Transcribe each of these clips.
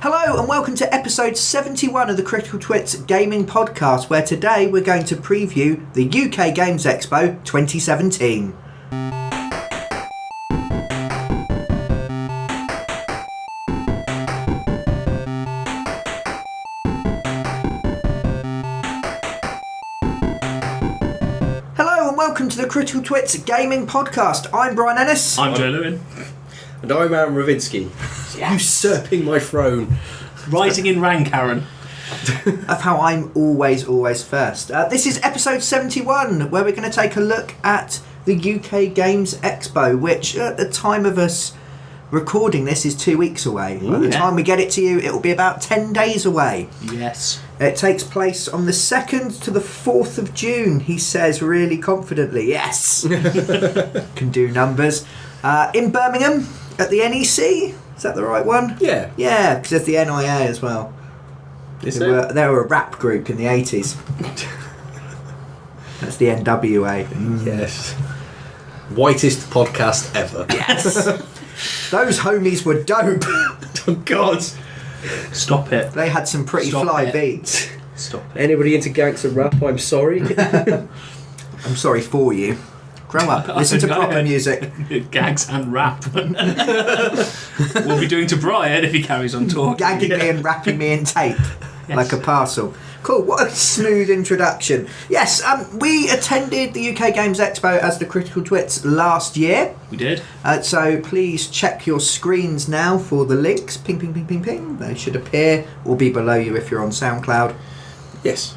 Hello and welcome to episode 71 of the Critical Twits gaming podcast, where today we're going to preview the UK Games Expo 2017. Hello and welcome to the Critical Twits gaming podcast. I'm Brian Ennis. I'm Joe Lewin. And I'm Aaron Ravinsky, usurping my throne. Rising in rank, Aaron. Of how I'm always first. This is episode 71, where we're going to take a look at the UK Games Expo, which at the time of us recording this is 2 weeks away. By the time we get it to you, it will be about 10 days away. Yes. It takes place on the 2nd to the 4th of June, he says really confidently. Yes! Can do numbers. In Birmingham, at the NEC. Is that the right one? Yeah. Yeah, because there's the NIA as well. They were a rap group in the 80s. That's the NWA. Yes. Whitest podcast ever. Yes. Those homies were dope. Oh, God. Stop it. They had some pretty fly beats. Stop it. Anybody into gangster rap, I'm sorry. I'm sorry for you. Grow up. Listen to proper music. Gags and rap. We'll be doing to Brian if he carries on talking. Gagging me and wrapping me in tape. Yes. Like a parcel. Cool, what a smooth introduction. Yes, we attended the UK Games Expo as the Critical Twits last year. We did. So please check your screens now for the links. Ping, ping, ping, ping, ping. They should appear or be below you if you're on SoundCloud. Yes.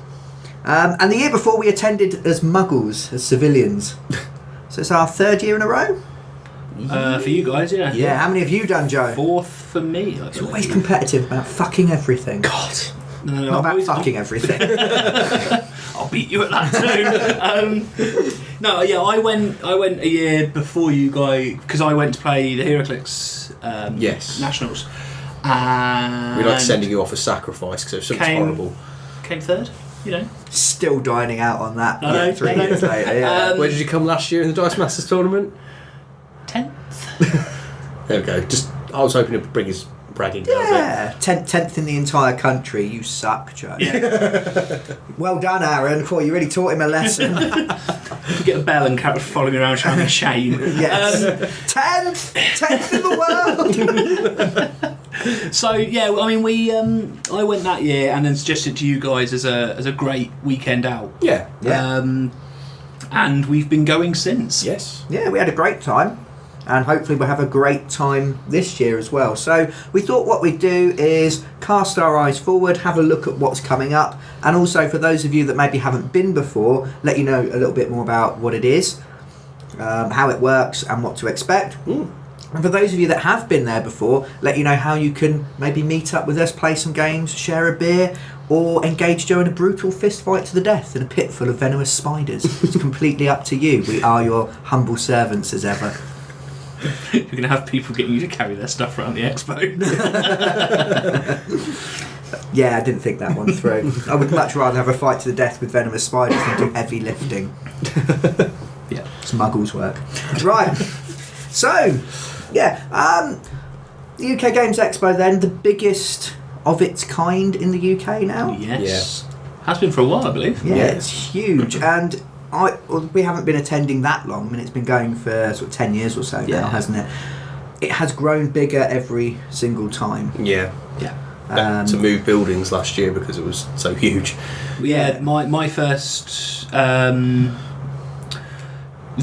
And the year before we attended as muggles, as civilians. So it's our 3rd year in a row? For you guys, yeah. Yeah, how many have you done, Joe? 4th for me. It's always competitive about fucking everything. God. No, Not about fucking everything. I'll beat you at that too. No, yeah, I went a year before you guys because I went to play the HeroClix Nationals. And we like sending you off as sacrifice because something's horrible. Came 3rd, you know. Still dining out on that 3 No. years later. Yeah. Where did you come last year in the Dice Masters tournament? 10th. There we go. I was hoping to bring his bragging down a Yeah, 10th in the entire country. You suck, Joe. Yeah. Well done, Aaron. Cool, you really taught him a lesson. You get a bell and Cat following me around shouting shame. Yes. 10th in the world. So yeah, I mean, I went that year and then suggested to you guys as a great weekend out. Yeah. And we've been going since. Yes. Yeah, we had a great time. And hopefully we'll have a great time this year as well. So we thought what we'd do is cast our eyes forward, have a look at what's coming up, and also for those of you that maybe haven't been before, let you know a little bit more about what it is, how it works and what to expect. And for those of you that have been there before, let you know how you can maybe meet up with us, play some games, share a beer, or engage Joe in a brutal fist fight to the death in a pit full of venomous spiders. It's completely up to you. We are your humble servants as ever. You're going to have people getting you to carry their stuff around the expo. Yeah, I didn't think that one through. I would much rather have a fight to the death with venomous spiders than do heavy lifting. Yeah. It's muggles work. Right. So, yeah. The UK Games Expo then, the biggest of its kind in the UK now. Yes. Yeah. Has been for a while, I believe. Yeah, it's huge. And we haven't been attending that long. I mean, it's been going for sort of 10 years or so now, hasn't it? It has grown bigger every single time. Yeah. Yeah. To move buildings last year because it was so huge. Yeah, my first... the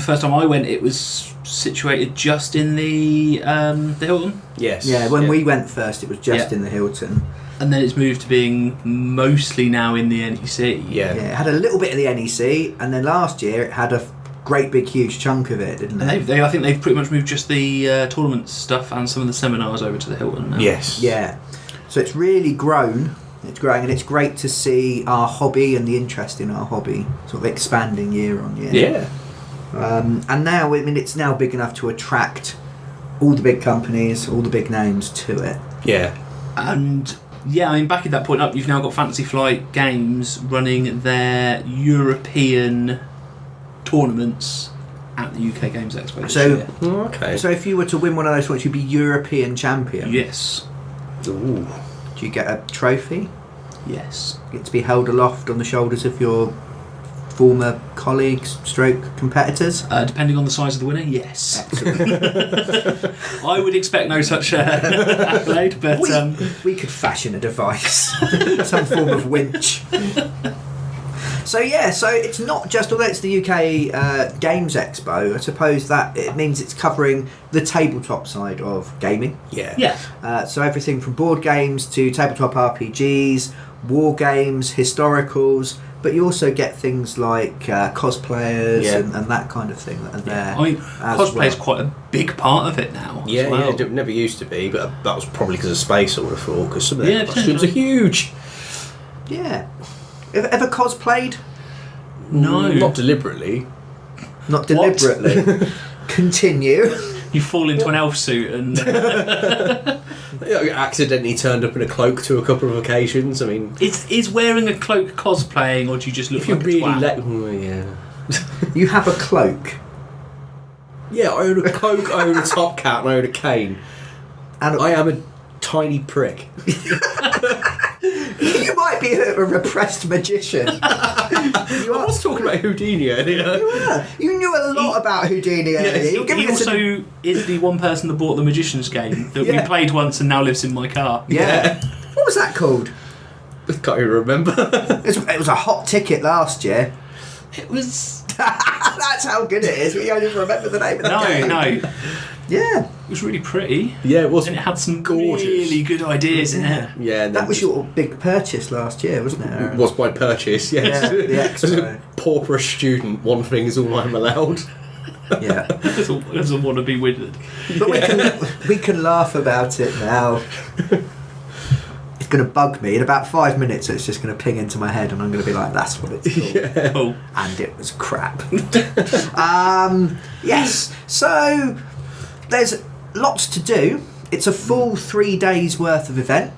first time I went, it was situated just in the Hilton. Yes. Yeah, when we went first, it was just in the Hilton. And then it's moved to being mostly now in the NEC. Yeah. It had a little bit of the NEC, and then last year it had a great big huge chunk of it, didn't it? And I think they've pretty much moved just the tournament stuff and some of the seminars over to the Hilton now. Yes. Yeah. So it's really grown. It's growing, and it's great to see our hobby and the interest in our hobby sort of expanding year on year. Yeah. And now, I mean, it's now big enough to attract all the big companies, all the big names to it. Yeah. And yeah, I mean, backing that point up, you've now got Fantasy Flight Games running their European tournaments at the UK Games Expo this year. Okay. So if you were to win one of those points, you'd be European champion. Yes. Ooh. Do you get a trophy? Yes. You get to be held aloft on the shoulders of your former colleagues, stroke competitors? Depending on the size of the winner, yes. Excellent. I would expect no such accolade, but we could fashion a device, some form of winch. So it's not just, although it's the UK Games Expo, I suppose that it means it's covering the tabletop side of gaming. Yeah. So everything from board games to tabletop RPGs, war games, historicals, but you also get things like cosplayers and that kind of thing that are there. I mean, cosplay is quite a big part of it now. Yeah, as well. it never used to be, but that was probably because of space, I would have thought, because some of the costumes are huge. Yeah. Ever cosplayed? No. Not deliberately. Not deliberately. Continue. You fall into an elf suit and... I accidentally turned up in a cloak to a couple of occasions. I mean... Is wearing a cloak cosplaying, or do you just look like a twat? Yeah. You have a cloak. Yeah, I own a cloak, I own a top hat, and I own a cane. And I am a tiny prick. You might be a repressed magician. I was talking about Houdini earlier. You knew a lot about Houdini earlier. He also is the one person that bought the Magician's game that we played once and now lives in my car. Yeah. What was that called? I can't even remember. It was a hot ticket last year. It was... That's how good it is. We don't even remember the name of the game. No. Yeah. It was really pretty. Yeah, it was. And it had some gorgeous, really good ideas in it. Yeah, and that was your big purchase last year, wasn't it, Aaron? Was my purchase, yes. Yeah, the As a expo. pauperous student, one thing is all I'm allowed. Yeah. As a wannabe wizard. But we can laugh about it now. It's going to bug me. In about 5 minutes, it's just going to ping into my head and I'm going to be like, that's what it's called. Yeah. Cool. And it was crap. Yes. So there's lots to do. It's a full 3 days worth of event.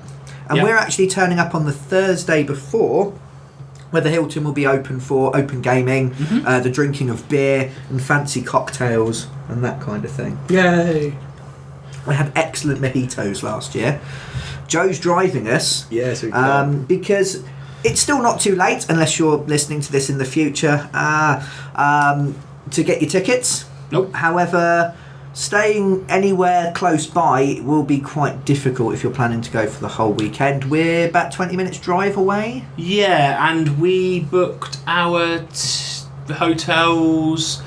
And we're actually turning up on the Thursday before, where the Hilton will be open for open gaming, the drinking of beer and fancy cocktails and that kind of thing. Yay. I had excellent mojitos last year. Joe's driving us. Yeah, so because it's still not too late, unless you're listening to this in the future, to get your tickets. Nope. However, staying anywhere close by will be quite difficult if you're planning to go for the whole weekend. We're about 20 minutes drive away. Yeah, and we booked our hotels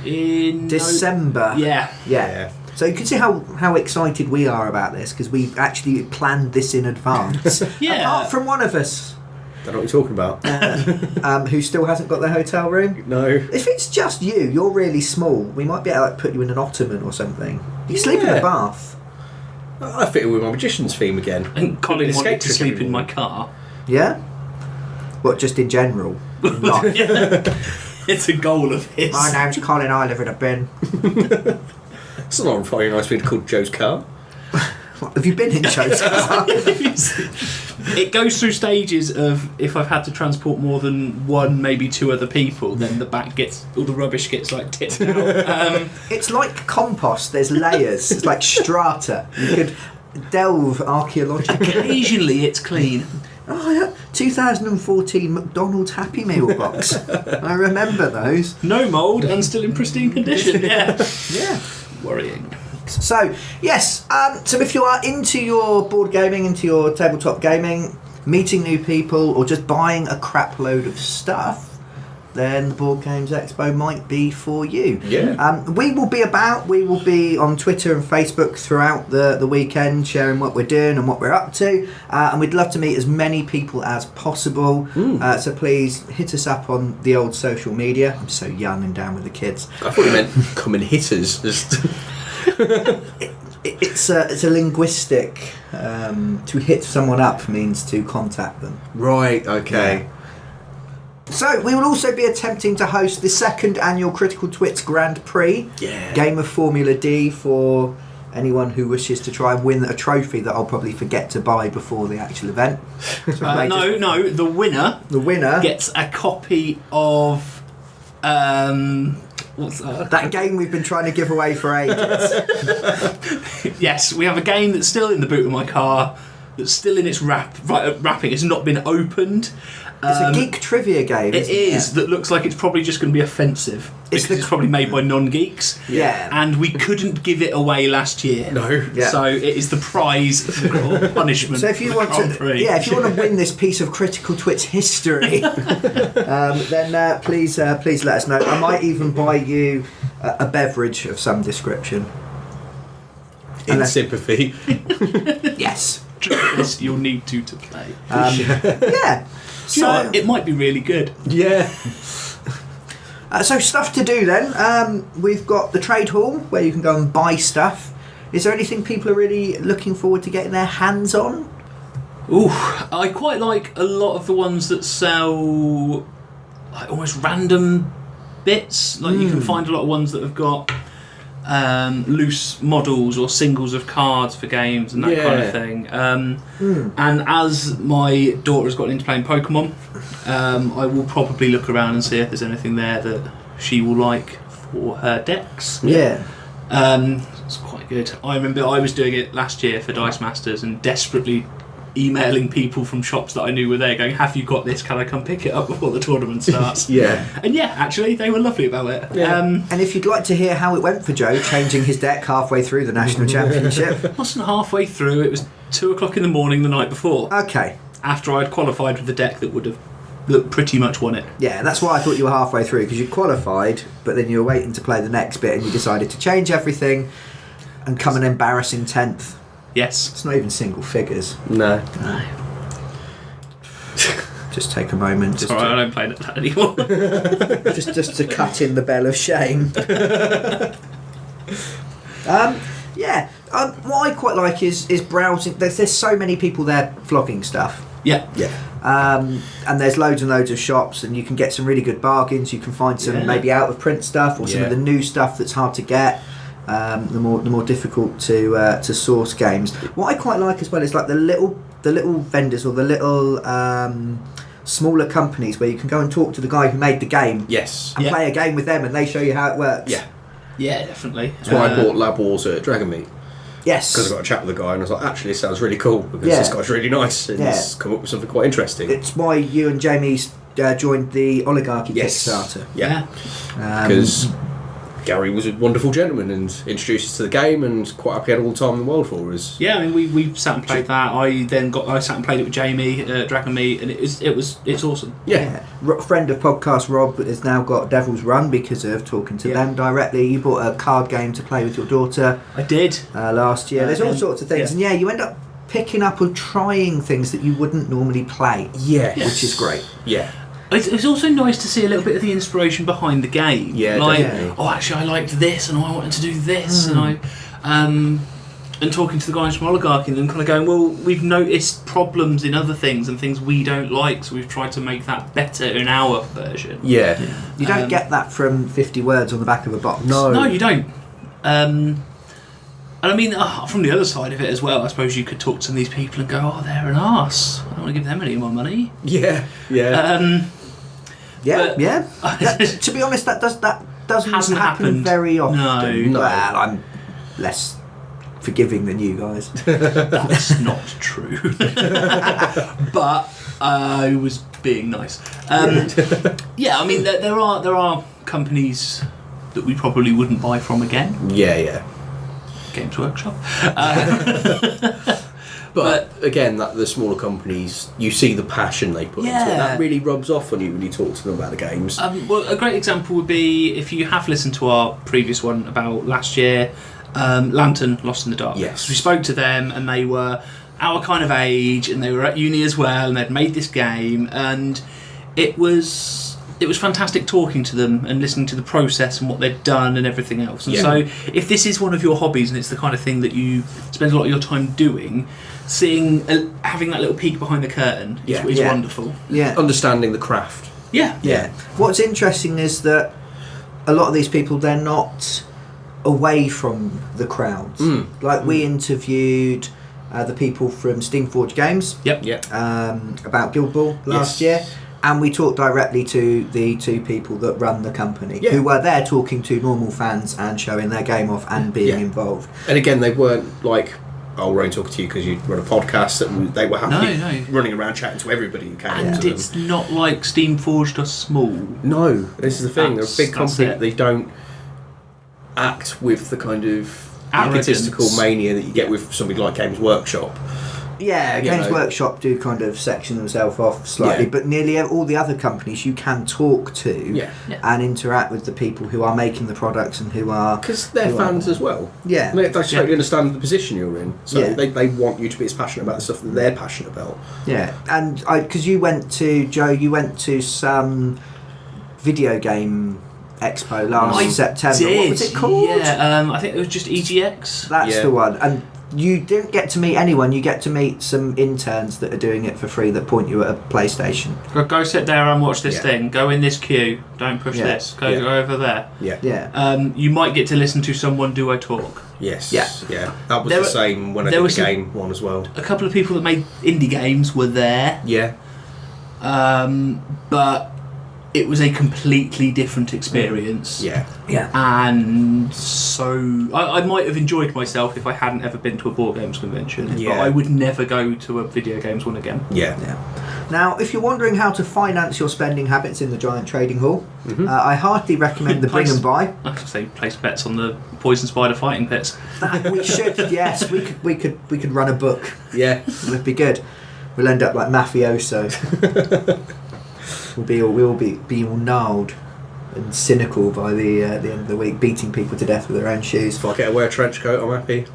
in... December. Yeah. So you can see how excited we are about this, because we've actually planned this in advance. Yeah. Apart from one of us, don't know what you're talking about. who still hasn't got their hotel room. No. If it's just you're really small. We might be able to put you in an ottoman or something. You can sleep in a bath. I fit in with my magician's theme again. And Colin wanted Escape to trick sleep in everyone. my car. Yeah? What, just in general? In life? It's a goal of his. My name's Colin, I live in a bin. It's not a very nice thing to call Joe's car. What, have you been in Joe's car? It goes through stages of, if I've had to transport more than one, maybe two other people, then the back gets, all the rubbish gets like tipped out. It's like compost, there's layers. It's like strata. You could delve archaeologically. Occasionally it's clean. Oh yeah, 2014 McDonald's Happy Meal box. I remember those. No mould and still in pristine condition. Yeah. Yeah. Worrying. So, yes, so if you are into your board gaming, into your tabletop gaming, meeting new people, or just buying a crap load of stuff, then the Board Games Expo might be for you. Yeah. We will be on Twitter and Facebook throughout the weekend, sharing what we're doing and what we're up to, and we'd love to meet as many people as possible. So please hit us up on the old social media. I'm so young and down with the kids. I thought you meant come and hit us. Just... It's a linguistic. To hit someone up means to contact them. Right, okay. Yeah. So we will also be attempting to host the second annual Critical Twits Grand Prix game of Formula D for anyone who wishes to try and win a trophy that I'll probably forget to buy before the actual event. So No, the winner gets a copy of what's that game we've been trying to give away for ages. Yes, we have a game that's still in the boot of my car that's still in its wrapping. It's not been opened. It's a geek trivia game. It is that looks like it's probably just going to be offensive because it's probably made by non-geeks. Yeah, and we couldn't give it away last year. No, yeah. So it is the prize or punishment. So if you want to win this piece of Critical Twits history, then please let us know. I might even buy you a beverage of some description. In sympathy. Yes. This you'll need to play. Yeah. So it might be really good. Yeah. So stuff to do then. We've got the trade hall where you can go and buy stuff. Is there anything people are really looking forward to getting their hands on? Ooh, I quite like a lot of the ones that sell like almost random bits. Like you can find a lot of ones that have got loose models or singles of cards for games and that kind of thing. And as my daughter has gotten into playing Pokemon, I will probably look around and see if there's anything there that she will like for her decks. Yeah. It's quite good. I remember I was doing it last year for Dice Masters and desperately emailing people from shops that I knew were there going, have you got this, can I come pick it up before the tournament starts? And actually they were lovely about it. And if you'd like to hear how it went for Joe changing his deck halfway through the National Championship, it wasn't halfway through, it was 2:00 in the morning the night before. Okay. After I'd qualified with the deck that would have pretty much won it. Yeah, that's why I thought you were halfway through, because you qualified but then you were waiting to play the next bit and you decided to change everything and come an embarrassing 10th. Yes. It's not even single figures. No. Just take a moment. It's alright, I don't play that anymore. just to cut in the bell of shame. What I quite like is browsing. There's so many people there flogging stuff. Yeah. And there's loads and loads of shops, and you can get some really good bargains. You can find some maybe out of print stuff or some of the new stuff that's hard to get. The more difficult to source games. What I quite like as well is like the little vendors or the little smaller companies where you can go and talk to the guy who made the game. Yes. And play a game with them, and they show you how it works. Yeah, definitely. That's why I bought Lab Wars at Dragon Meet. Yes. Because I got a chat with the guy and I was like, actually, this sounds really cool because this guy's really nice and he's come up with something quite interesting. It's why you and Jamie joined the Oligarchy Kickstarter. Yeah. Because Gary was a wonderful gentleman and introduced us to the game and quite happy had all the time in the world for us. Yeah, I mean we sat and played that. I sat and played it with Jamie at Dragon Meet, and it's awesome. Yeah. Friend of podcast Rob has now got Devil's Run because of talking to them directly. You bought a card game to play with your daughter. I did last year. There's all sorts of things, and you end up picking up or trying things that you wouldn't normally play. Yes. Which is great. Yeah. It's also nice to see a little bit of the inspiration behind the game. Yeah, like, definitely. Actually, I liked this, and I wanted to do this, and and talking to the guys from Oligarchy, and them kind of going, well, we've noticed problems in other things and things we don't like, so we've tried to make that better in our version. Yeah. You don't get that from 50 words on the back of a box. No, you don't. And I mean, from the other side of it as well, I suppose you could talk to some of these people and go, oh, they're an arse. I don't want to give them any more money. Yeah. To be honest, that doesn't happen very often. No. Well, I'm less forgiving than you guys. That's not true. But I was being nice. I mean, there are companies that we probably wouldn't buy from again. Yeah. Games Workshop. But again, the smaller companies, you see the passion they put into it. That really rubs off on you when you talk to them about the games. Well, a great example would be, if you have listened to our previous one about last year, Lantern Lost in the Dark. Yes. We spoke to them and they were our kind of age and they were at uni as well and they'd made this game, and it was fantastic talking to them and listening to the process and what they'd done and everything else. And so if this is one of your hobbies and it's the kind of thing that you spend a lot of your time doing, having that little peek behind the curtain is wonderful. Yeah. Understanding the craft. Yeah. What's interesting is that a lot of these people, they're not away from the crowds. Like we interviewed the people from Steamforged Games about Guild Ball last year. And we talked directly to the two people that run the company, who were there talking to normal fans and showing their game off and being involved. And again, they weren't like we're only talking to you because you run a podcast, and they were happy No. running around chatting to everybody who came. And it's not like Steamforged are small. No, this is the thing. They're a big company. it. They don't act with the kind of Arrogance. egotistical mania that you get with somebody like Games Workshop. Yeah, You Games know. Workshop do kind of section themselves off slightly, Yeah. but nearly all the other companies you can talk to Yeah. and interact with the people who are making the products and who are... Because they're who are- fans as well. Yeah. They totally understand the position you're in. So Yeah. they want you to be as passionate about the stuff that they're passionate about. Yeah, and because you went to some video game expo last I September. did. What was it called? Yeah, I think it was just EGX. That's Yeah. the one. And you didn't get to meet anyone. You get to meet some interns that are doing it for free that point you at a PlayStation. Go sit there and watch this Yeah. thing. Go in this queue. Don't push Yeah. this. Go Yeah. over there. Yeah. Yeah. You might get to listen to someone do a talk. Yes. Yeah. Yeah. That was There the were- same when I there did was the some- game one as well. A couple of people that made indie games were there, Yeah. but it was a completely different experience. Yeah. Yeah. And so I might have enjoyed myself if I hadn't ever been to a board games convention, but Yeah. I would never go to a video games one again. Yeah. Yeah. Now, if you're wondering how to finance your spending habits in the giant trading hall, I heartily recommend the Bring and Buy. I could say place bets on the poison spider fighting pits. We should, yes, we could run a book. Yeah. It would be good. We'll end up like mafioso. we'll be all gnarled and cynical by the end of the week, beating people to death with their own shoes. If I get to wear a trench coat, I'm happy.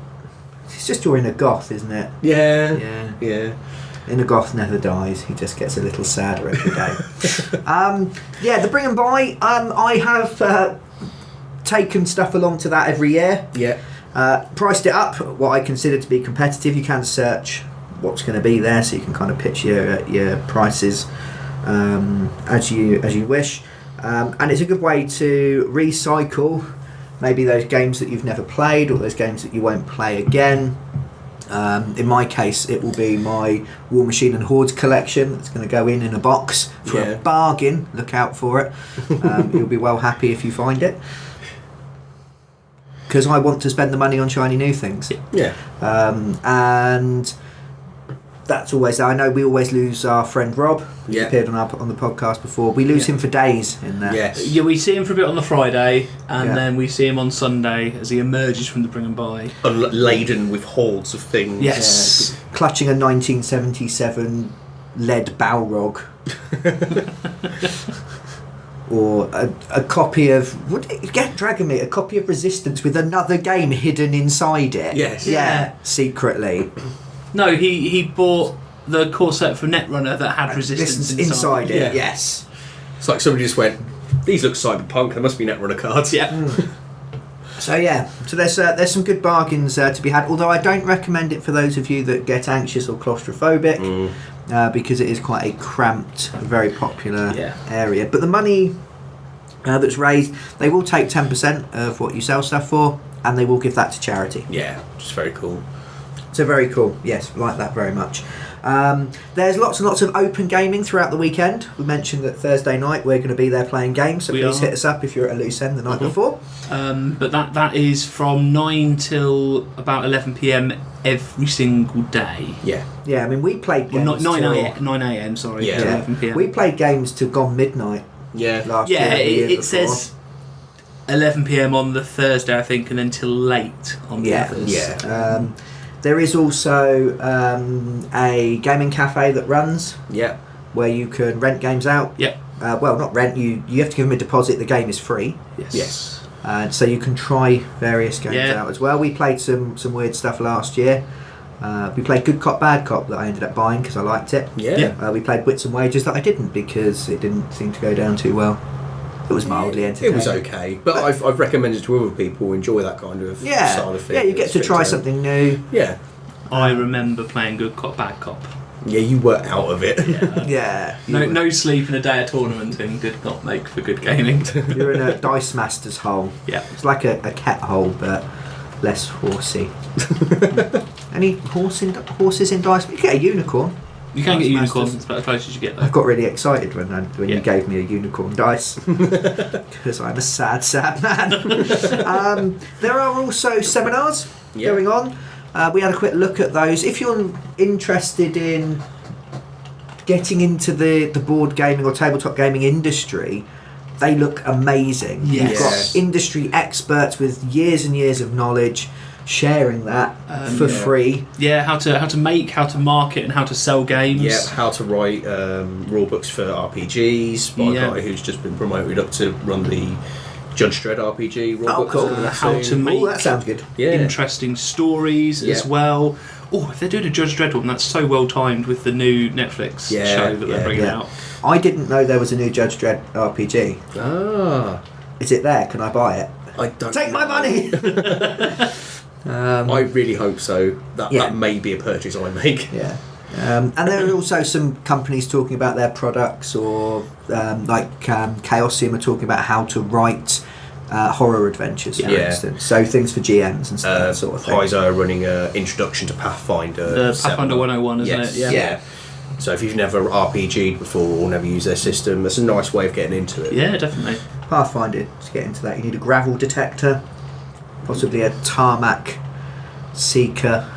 It's just you're in a goth, isn't it? Yeah. Yeah. Yeah. In a goth never dies. He just gets a little sadder every day. Yeah, the Bring and Buy. I have taken stuff along to that every year. Yeah. Priced it up what I consider to be competitive. You can search what's going to be there, so you can kind of pitch your prices as you wish. And it's a good way to recycle maybe those games that you've never played or those games that you won't play again. In my case, it will be my War Machine and Hordes collection that's going to go in a box for a bargain. Look out for it. You'll be well happy if you find it. Because I want to spend the money on shiny new things. Yeah. And that's always... I know we always lose our friend Rob. He's Yeah. appeared on the podcast before. We lose him for days in there. Yes. Yeah, we see him for a bit on the Friday, and Yeah. then we see him on Sunday as he emerges from the Bring and Buy. Laden with hordes of things. Yes. Clutching a 1977 lead Balrog. Or a copy of... Dragon Meat, a copy of Resistance with another game hidden inside it. Yes. Yeah, secretly. No, he bought the core set for Netrunner that had resistance inside it. Yeah. Yes. It's like somebody just went, these look cyberpunk, there must be Netrunner cards. Yeah. So yeah, so there's some good bargains to be had. Although I don't recommend it for those of you that get anxious or claustrophobic, because it is quite a cramped, very popular area. But the money that's raised, they will take 10% of what you sell stuff for, and they will give that to charity. Yeah, which is very cool. So very cool. Yes, like that very much. There's lots and lots of open gaming throughout the weekend. We mentioned that Thursday night we're going to be there playing games, so please hit us up if you're at a loose end the night before. But that is from 9 till about 11 p.m. every single day. Yeah. Yeah, I mean we played games. Well, 9 a.m. Sorry, Yeah. till 11 p.m. We played games till gone midnight Yeah. last year. Yeah, and the year it before. says 11 p.m. on the Thursday, I think, and then till late on the others. Yeah. There is also a gaming cafe that runs Yeah. where you can rent games out. Yep. Well, not rent. You have to give them a deposit. The game is free. Yes. Yes. So you can try various games Yeah. out as well. We played some weird stuff last year. We played Good Cop, Bad Cop that I ended up buying because I liked it. Yeah. We played Wits and Wages that I didn't because it didn't seem to go down too well. It was mildly entertaining. It was okay, but I've recommended to other people who enjoy that kind of style of thing. Yeah, you get to try It's something new. Yeah. I remember playing Good Cop, Bad Cop. Yeah, you were out of it. Yeah. Yeah. No sleep in a day of tournamenting did not make for good gaming. You're in a Dice Master's hole. Yeah. It's like a cat hole, but less horsey. Any horses in Dice? You get a unicorn. You can get Dice unicorns, Masters. it's about as close as you get I though. got really excited when you Yeah. gave me a unicorn dice because I'm a sad man. There are also seminars Yeah. going on. We had a quick look at those. If you're interested in getting into the board gaming or tabletop gaming industry, they look amazing. Yes. You've got industry experts with years and years of knowledge sharing that for free. Yeah, how to make, how to market, and how to sell games. Yeah, how to write rule books for RPGs by a guy who's just been promoted up to run the Judge Dredd RPG rule book. Cool. How to make that sounds good. interesting stories as well. Oh, if they're doing a Judge Dredd one, that's so well timed with the new Netflix show that they're bringing out. I didn't know there was a new Judge Dredd RPG. Ah. Is it there? Can I buy it? I don't Take know. my money! I really hope so. That may be a purchase I make. Yeah. And there are also some companies talking about their products, or Chaosium are talking about how to write horror adventures, for instance. So things for GMs and stuff, that sort of thing. Paizo are running an introduction to Pathfinder. The Pathfinder 101, isn't it? Yeah. So if you've never RPG'd before or never used their system, that's a nice way of getting into it. Yeah, definitely. Pathfinder, to get into that, you need a gravel detector, possibly a tarmac seeker.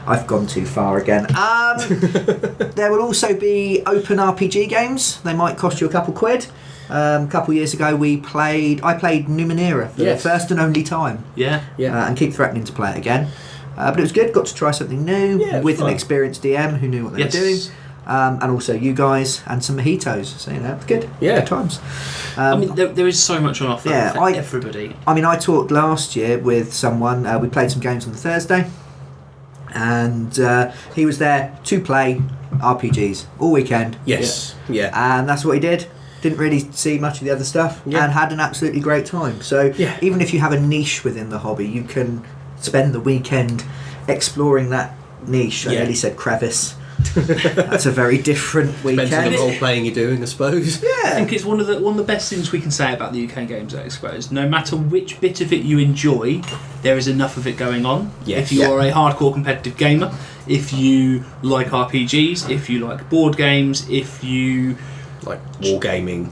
I've gone too far again. There will also be open RPG games. They might cost you a couple quid. A couple years ago, I played Numenera for the first and only time. And keep threatening to play it again. But it was good. Got to try something new with an experienced DM who knew what they were doing. And also you guys and some mojitos. So it's good. Good times. I mean, there is so much on offer for everybody. I mean, I talked last year with someone. We played some games on the Thursday. And he was there to play RPGs all weekend. Yes. Yeah. And that's what he did. Didn't really see much of the other stuff and had an absolutely great time. So even if you have a niche within the hobby, you can spend the weekend exploring that niche. I nearly said crevice. That's a very different weekend. Depends on the role playing you're doing, I suppose. I think it's one of the best things we can say about the UK Games Expo is no matter which bit of it you enjoy, there is enough of it going on. If you are a hardcore competitive gamer, if you like RPGs, if you like board games, if you like wargaming,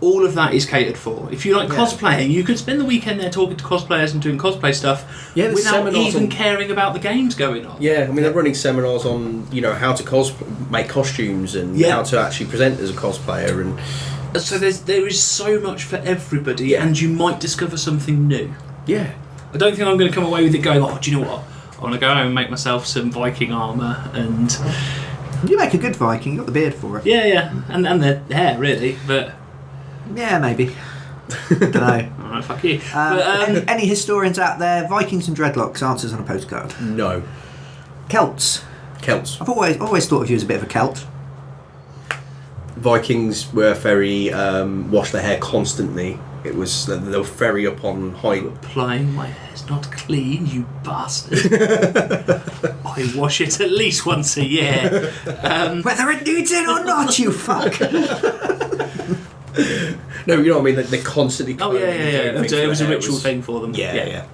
all of that is catered for. If you like cosplaying, you could spend the weekend there talking to cosplayers and doing cosplay stuff without even caring about the games going on. I mean they're running seminars on how to make costumes and how to actually present as a cosplayer, and so there is so much for everybody, and you might discover something new. I don't think I'm going to come away with it going, do you know what, I want to go home and make myself some Viking armour and... You make a good Viking, you got the beard for it. And the hair, really, but... Yeah, maybe. I don't know. Alright, fuck you. Any historians out there, Vikings and dreadlocks, answers on a postcard? No. Celts. Celts. I've always thought of you as a bit of a Celt. Vikings were very wash their hair constantly. It was they were very up on height. Replying, my hair's not clean, you bastard. I wash it at least once a year. Whether it needs it or not, you fuck. No, you know what I mean. They're constantly. It was a ritual thing for them. Yeah.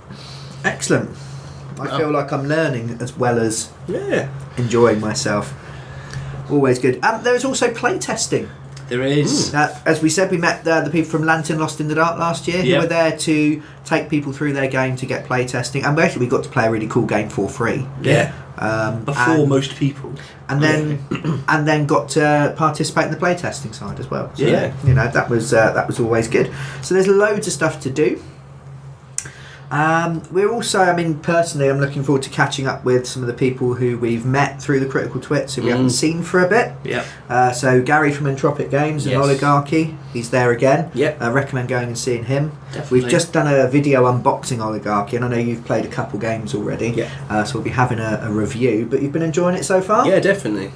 Excellent. I feel like I'm learning as well as enjoying myself. Always good. There's also playtesting. There is. As we said, we met the people from Lantern Lost in the Dark last year who were there to take people through their game to get playtesting, and we got to play a really cool game for free. Before most people. And then got to participate in the playtesting side as well. So, that was always good. So there's loads of stuff to do. We're also, personally, I'm looking forward to catching up with some of the people who we've met through the Critical Twits who we haven't seen for a bit. So Gary from Entropic Games and Oligarchy, he's there again. I recommend going and seeing him. Definitely. We've just done a video unboxing Oligarchy, and I know you've played a couple games already. So we'll be having a review, but you've been enjoying it so far? Yeah, definitely.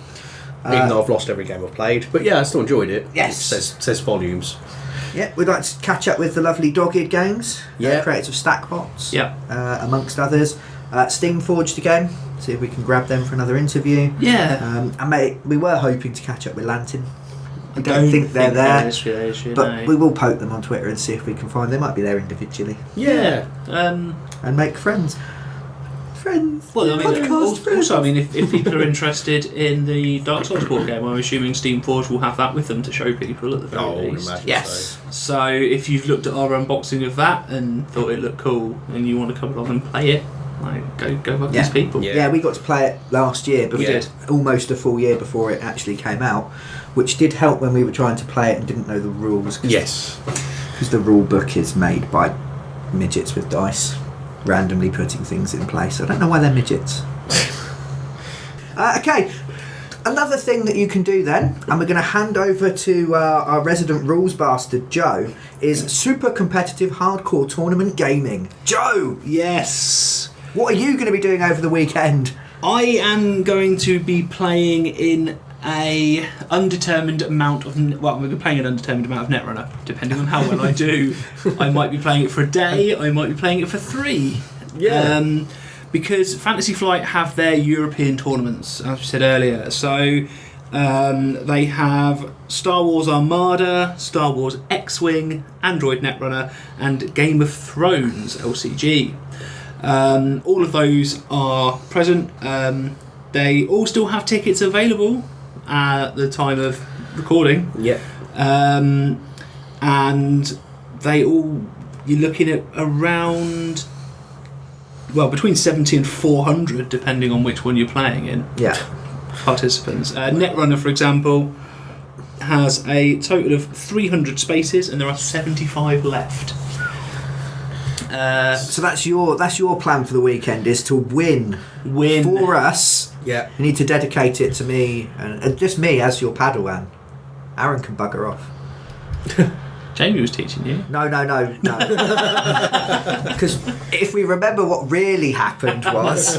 Even though I've lost every game I've played, but I still enjoyed it. Yes. It says volumes. Yeah, we'd like to catch up with the lovely Dogged Games, creators of Stackbots, amongst others. Steam forged again, see if we can grab them for another interview. And we were hoping to catch up with Lantern. I don't think they're there, but we will poke them on Twitter and see if we can find. They might be there individually. And make friends. Well, also, if people are interested in the Dark Souls board game, I'm assuming Steamforged will have that with them to show people at the very least. Yes. So if you've looked at our unboxing of that and thought it looked cool and you want to come along and play it, Like, go among these people. Yeah, we got to play it last year, but We did. almost a full year before it actually came out, which did help when we were trying to play it and didn't know the rules. Yes. Because the rule book is made by midgets with dice, randomly putting things in place. I don't know why they're midgets. Okay. Another thing that you can do then, and we're going to hand over to our resident rules bastard, Joe, is super competitive hardcore tournament gaming. Joe! Yes! What are you going to be doing over the weekend? I am going to be playing in a undetermined amount of... Well, I'm going to be playing an undetermined amount of Netrunner, depending on how well I do. I might be playing it for a day, I might be playing it for 3. Yeah. Because Fantasy Flight have their European tournaments, as we said earlier. So they have Star Wars Armada, Star Wars X-Wing, Android Netrunner, and Game of Thrones LCG. All of those are present. They all still have tickets available at the time of recording. Yeah. And they all... You're looking at around... Well, between 70 and 400, depending on which one you're playing in. Yeah. Participants. Netrunner, for example, has a total of 300 spaces, and there are 75 left. So that's your plan for the weekend, is to win for us. Yeah. You need to dedicate it to me, and just me as your Padawan. Aaron can bugger off. Jamie was teaching you. No. Because if we remember what really happened was,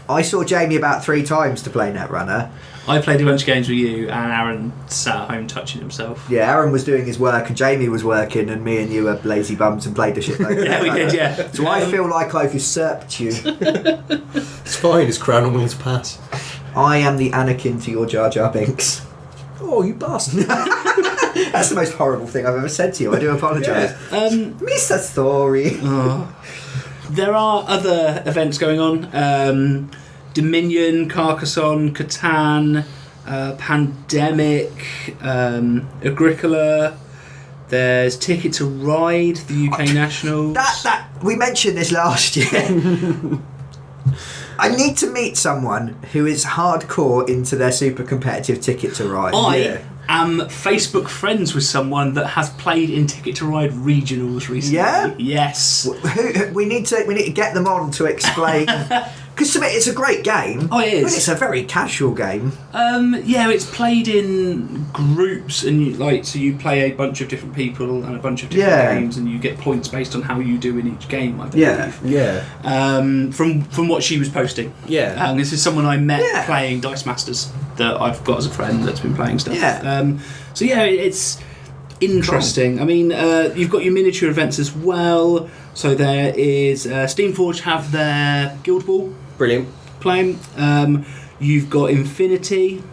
I saw Jamie about 3 times to play Netrunner. I played a bunch of games with you, and Aaron sat at home touching himself. Yeah, Aaron was doing his work, and Jamie was working, and me and you were lazy bums and played the shit like that. Yeah, we did, yeah. So I feel like I've usurped you. It's fine, his crown and will to pass. I am the Anakin to your Jar Jar Binks. Oh, you bastard. That's the most horrible thing I've ever said to you. I do apologise. Mr. Story. There are other events going on. Dominion, Carcassonne, Catan, Pandemic, Agricola. There's Ticket to Ride, the UK Nationals. That we mentioned this last year. I need to meet someone who is hardcore into their super competitive Ticket to Ride. I am Facebook friends with someone that has played in Ticket to Ride regionals recently. Yeah? Yes. We need to get them on to explain. Because to me, it's a great game. Oh, it is. But it's a very casual game. Yeah, it's played in groups, and so you play a bunch of different people and a bunch of different games, and you get points based on how you do in each game, I believe. Yeah. From what she was posting. Yeah. This is someone I met playing Dice Masters that I've got as a friend that's been playing stuff. Yeah. So yeah, it's interesting. I mean, you've got your miniature events as well. So there is Steamforge have their Guild Ball. Brilliant. Playing. You've got Infinity,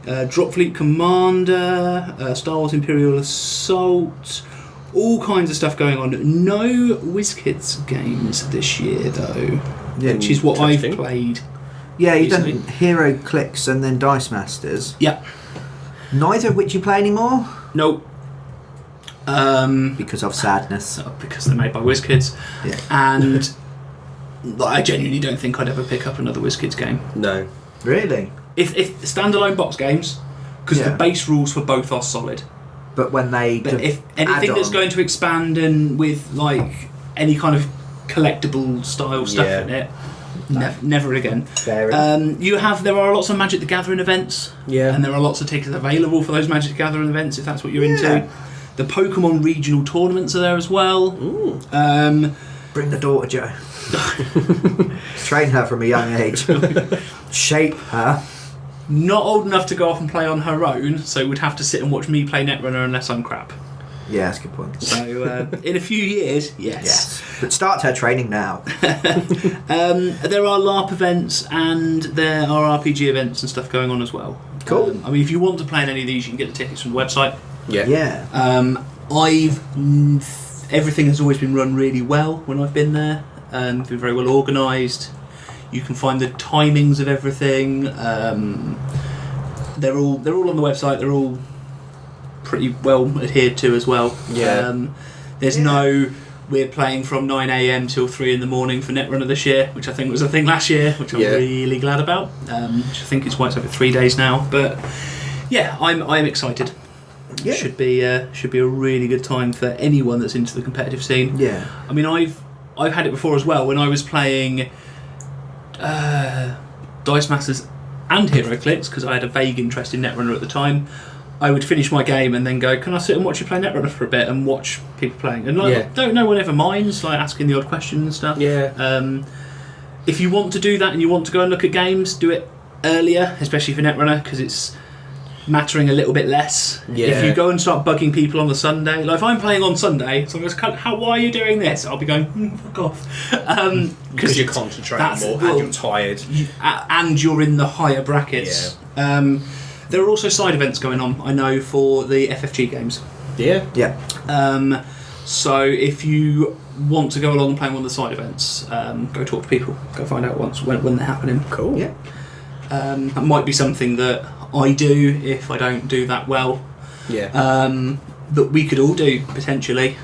Dropfleet Commander, Star Wars Imperial Assault, all kinds of stuff going on. No WizKids games this year though, which is what I've played. Yeah, you've recently. done Hero Clicks and then Dice Masters. Yeah. Neither of which you play anymore? Nope. Because of sadness. Because they're made by WizKids. Yeah. And I genuinely don't think I'd ever pick up another WizKids game. No. Really? If standalone box games, because the base rules for both are solid. But when they... But if anything that's going to expand and with like any kind of collectible style stuff in it, never again. There are lots of Magic the Gathering events. Yeah. And there are lots of tickets available for those Magic the Gathering events if that's what you're into. The Pokemon regional tournaments are there as well. Bring the daughter, Joe. Train her from a young age. Shape her. Not old enough to go off and play on her own, so would have to sit and watch me play Netrunner unless I'm crap. Yeah, that's a good point. So in a few years, yes. But start her training now. There are LARP events and there are RPG events and stuff going on as well. Cool. I mean, if you want to play in any of these, you can get the tickets from the website. Yeah. Everything has always been run really well when I've been there. Been very well organised. You can find the timings of everything. They're all on the website. They're all pretty well adhered to as well. Yeah. There's no we're playing from 9 a.m. till 3 in the morning for Netrunner this year, which I think was a thing last year, which I'm really glad about. Which I think is why it's over 3 days now. But yeah, I'm excited. Yeah. Should be a really good time for anyone that's into the competitive scene. Yeah. I mean, I've had it before as well when I was playing Dice Masters and HeroClix, because I had a vague interest in Netrunner at the time. I would finish my game and then go, can I sit and watch you play Netrunner for a bit and watch people playing? And no one ever minds, like asking the odd question and stuff. Yeah. If you want to do that and you want to go and look at games, do it earlier, especially for Netrunner, because it's mattering a little bit less. Yeah. If you go and start bugging people on the Sunday, like if I'm playing on Sunday, someone goes, why are you doing this? I'll be going, fuck off. Because you're concentrating more and you're tired. And you're in the higher brackets. Yeah. There are also side events going on, I know, for the FFG games. Yeah. Yeah. So if you want to go along and play one of the side events, go talk to people. Go find out when they're happening. Cool. Yeah. That might be something that I do if I don't do that well. Yeah. That we could all do, potentially.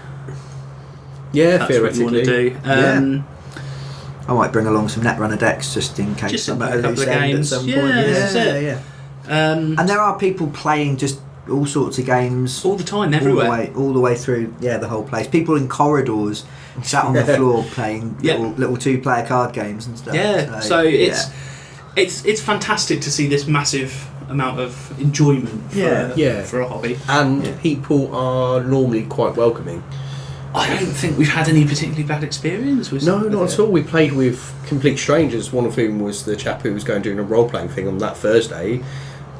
Yeah, That's what you want to do. I might bring along some Netrunner decks just in case. Just I'm a at couple of games. At some Yeah, point. that's it. Yeah. And there are people playing just all sorts of games all the time, everywhere. All the way through, the whole place. People in corridors sat on the floor playing little 2-player card games and stuff. Yeah, so it's fantastic to see this massive amount of enjoyment for a hobby. And people are normally quite welcoming. I don't think we've had any particularly bad experience with not at all. We played with complete strangers, one of whom was the chap who was going doing a role-playing thing on that Thursday.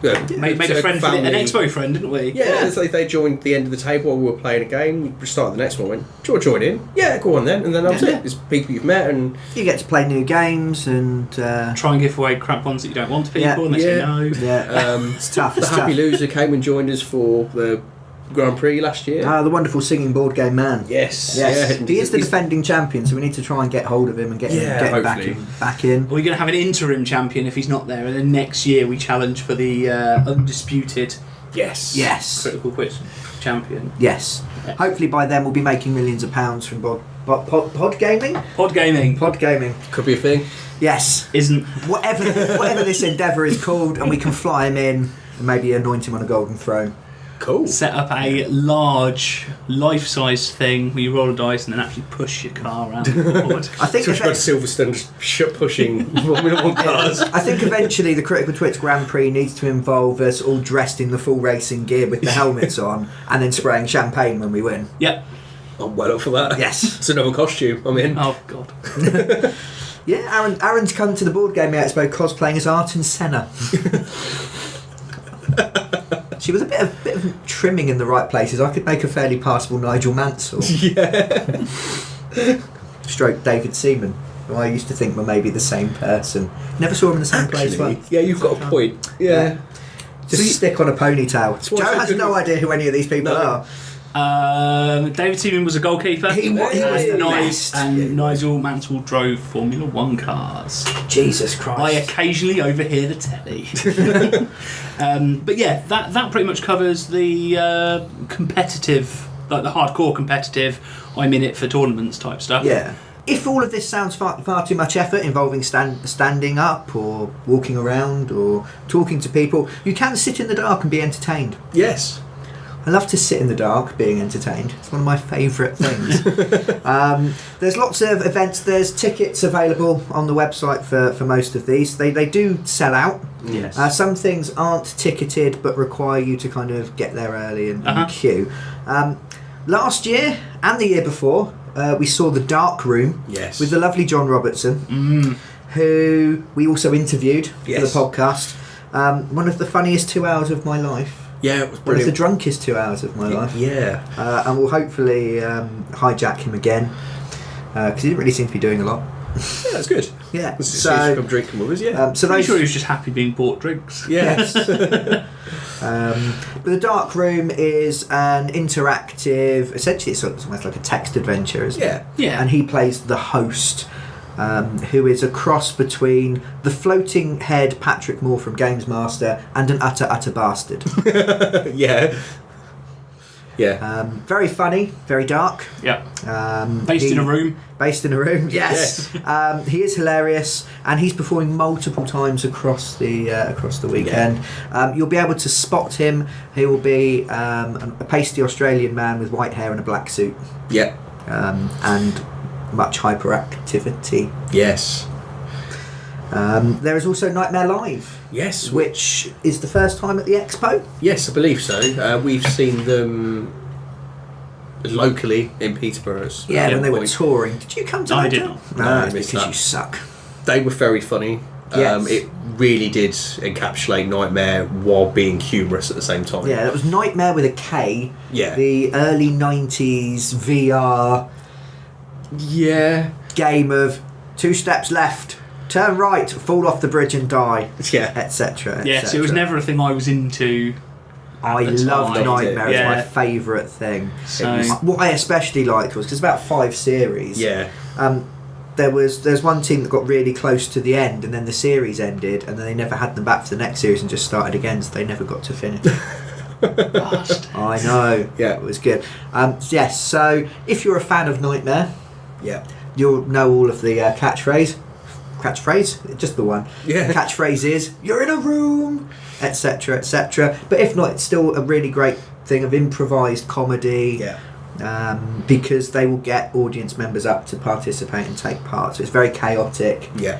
Made a friend, an expo friend, didn't we? Yeah, so they joined the end of the table while we were playing a game. We started the next one, went, do you want to join in? Yeah, go on then. And then that was it. It's people you've met and... You get to play new games and... try and give away crap ones that you don't want to people unless you know. Yeah, it's tough. The Happy Loser came and joined us for the Grand Prix last year. The wonderful singing board game man. Yes. Yeah. He is the defending champion, so we need to try and get hold of him and get him back in. We're going to have an interim champion if he's not there, and then next year we challenge for the undisputed Critical Twits champion. Yes. Hopefully by then we'll be making millions of pounds from pod gaming. Pod gaming. Could be a thing. Yes. Isn't. Whatever this endeavour is called, and we can fly him in and maybe anoint him on a golden throne. Cool. Set up a large, life-size thing where you roll a dice and then actually push your car around the board. I think we've got Silverstone pushing Formula 1 cars. I think eventually the Critical Twits Grand Prix needs to involve us all dressed in the full racing gear with the helmets on and then spraying champagne when we win. Yep. I'm well up for that. Yes. It's another costume. I'm in. Oh, God. Yeah, Aaron's come to the Board Game Expo cosplaying as Ayrton Senna. She was a bit of trimming in the right places. I could make a fairly passable Nigel Mansell. Yeah. Stroke David Seaman, who I used to think were maybe the same person. Never saw him in the same place once. Yeah, you've got a point. Yeah. Just stick on a ponytail. Joe has no idea who any of these people are. David Seaman was a goalkeeper. He was nice, and Nigel Mansell drove Formula 1 cars. Jesus Christ! I occasionally overhear the telly. But yeah, that pretty much covers the competitive, like the hardcore competitive. I'm in it for tournaments type stuff. Yeah. If all of this sounds far too much effort involving standing up or walking around or talking to people, you can sit in the dark and be entertained. Yes. I love to sit in the dark being entertained. It's one of my favourite things. There's lots of events. There's tickets available on the website for most of these. They do sell out. Yes. Some things aren't ticketed but require you to kind of get there early and queue. Last year and the year before, we saw The Dark Room with the lovely John Robertson, who we also interviewed for the podcast. One of the funniest 2 hours of my life. Yeah, it was brilliant. One of the drunkest 2 hours of my life. Yeah. And we'll hopefully hijack him again, because he didn't really seem to be doing a lot. Yeah, that's good. Yeah. So come drinking with us, yeah. So I'm sure he was just happy being bought drinks. Yes. But The Dark Room is an interactive, essentially it's almost like a text adventure, isn't it? Yeah. And he plays the host, who is a cross between the floating head Patrick Moore from Games Master and an utter bastard. Yeah. Yeah. Very funny, very dark. Yeah. Based in a room. Based in a room, yes. He is hilarious, and he's performing multiple times across the weekend. Yeah. You'll be able to spot him. He will be a pasty Australian man with white hair and a black suit. Yeah. And much hyperactivity. Yes. There is also Nightmare Live. Yes. Which is the first time at the Expo. Yes, I believe so. We've seen them locally in Peterborough. Yeah, when they were touring. Did you come to that? I did not. No, I missed because that. you suck. They were very funny. Yes. It really did encapsulate Nightmare while being humorous at the same time. Yeah, that was Nightmare with a K. Yeah. The early 90s VR game of 2 steps left, turn right, fall off the bridge and die, Yeah. etc. Yes, it was never a thing I was into. I the loved time. Nightmare. Yeah. It was my favourite thing. So- What I especially liked was, because about 5 series, Yeah. there's one team that got really close to the end, and then the series ended, and then they never had them back for the next series and just started again, so they never got to finish. I know. Yeah. It was good. Yes, so if you're a fan of Nightmare, Yeah. you'll know all of the catchphrase, just the one. Yeah. Catchphrase is "you're in a room," etc., etc. But if not, it's still a really great thing of improvised comedy. Yeah. Because they will get audience members up to participate and take part. So it's very chaotic. Yeah.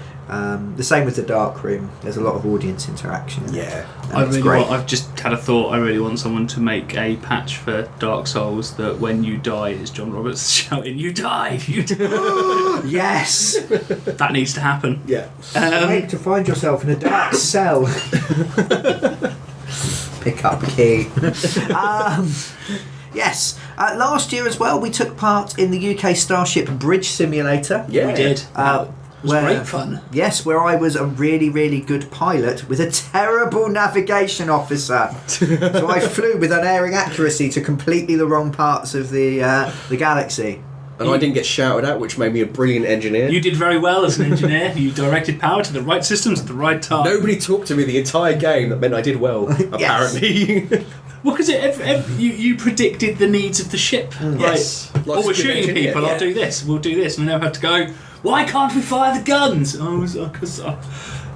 The same with the dark room. There's a lot of audience interaction. In it. Yeah. And it's great. I've just had a thought. I really want someone to make a patch for Dark Souls that when you die, it's John Roberts shouting, "You died! You died!" Yes. That needs to happen. Yeah. Wait to find yourself in a dark cell. Pick up key. Yes. Last year as well, we took part in the UK Starship Bridge Simulator. Yeah. We did. It was great fun. Yes, where I was a really, really good pilot with a terrible navigation officer. So I flew with unerring accuracy to completely the wrong parts of the galaxy. And I didn't get shouted at, which made me a brilliant engineer. You did very well as an engineer. You directed power to the right systems at the right time. Nobody talked to me the entire game. That meant I did well, apparently. Well, because you predicted the needs of the ship. Yes. Like, Like we're a good shooting engineer, people, yeah. I'll do this, we'll do this. And I never had to go, why can't we fire the guns? Because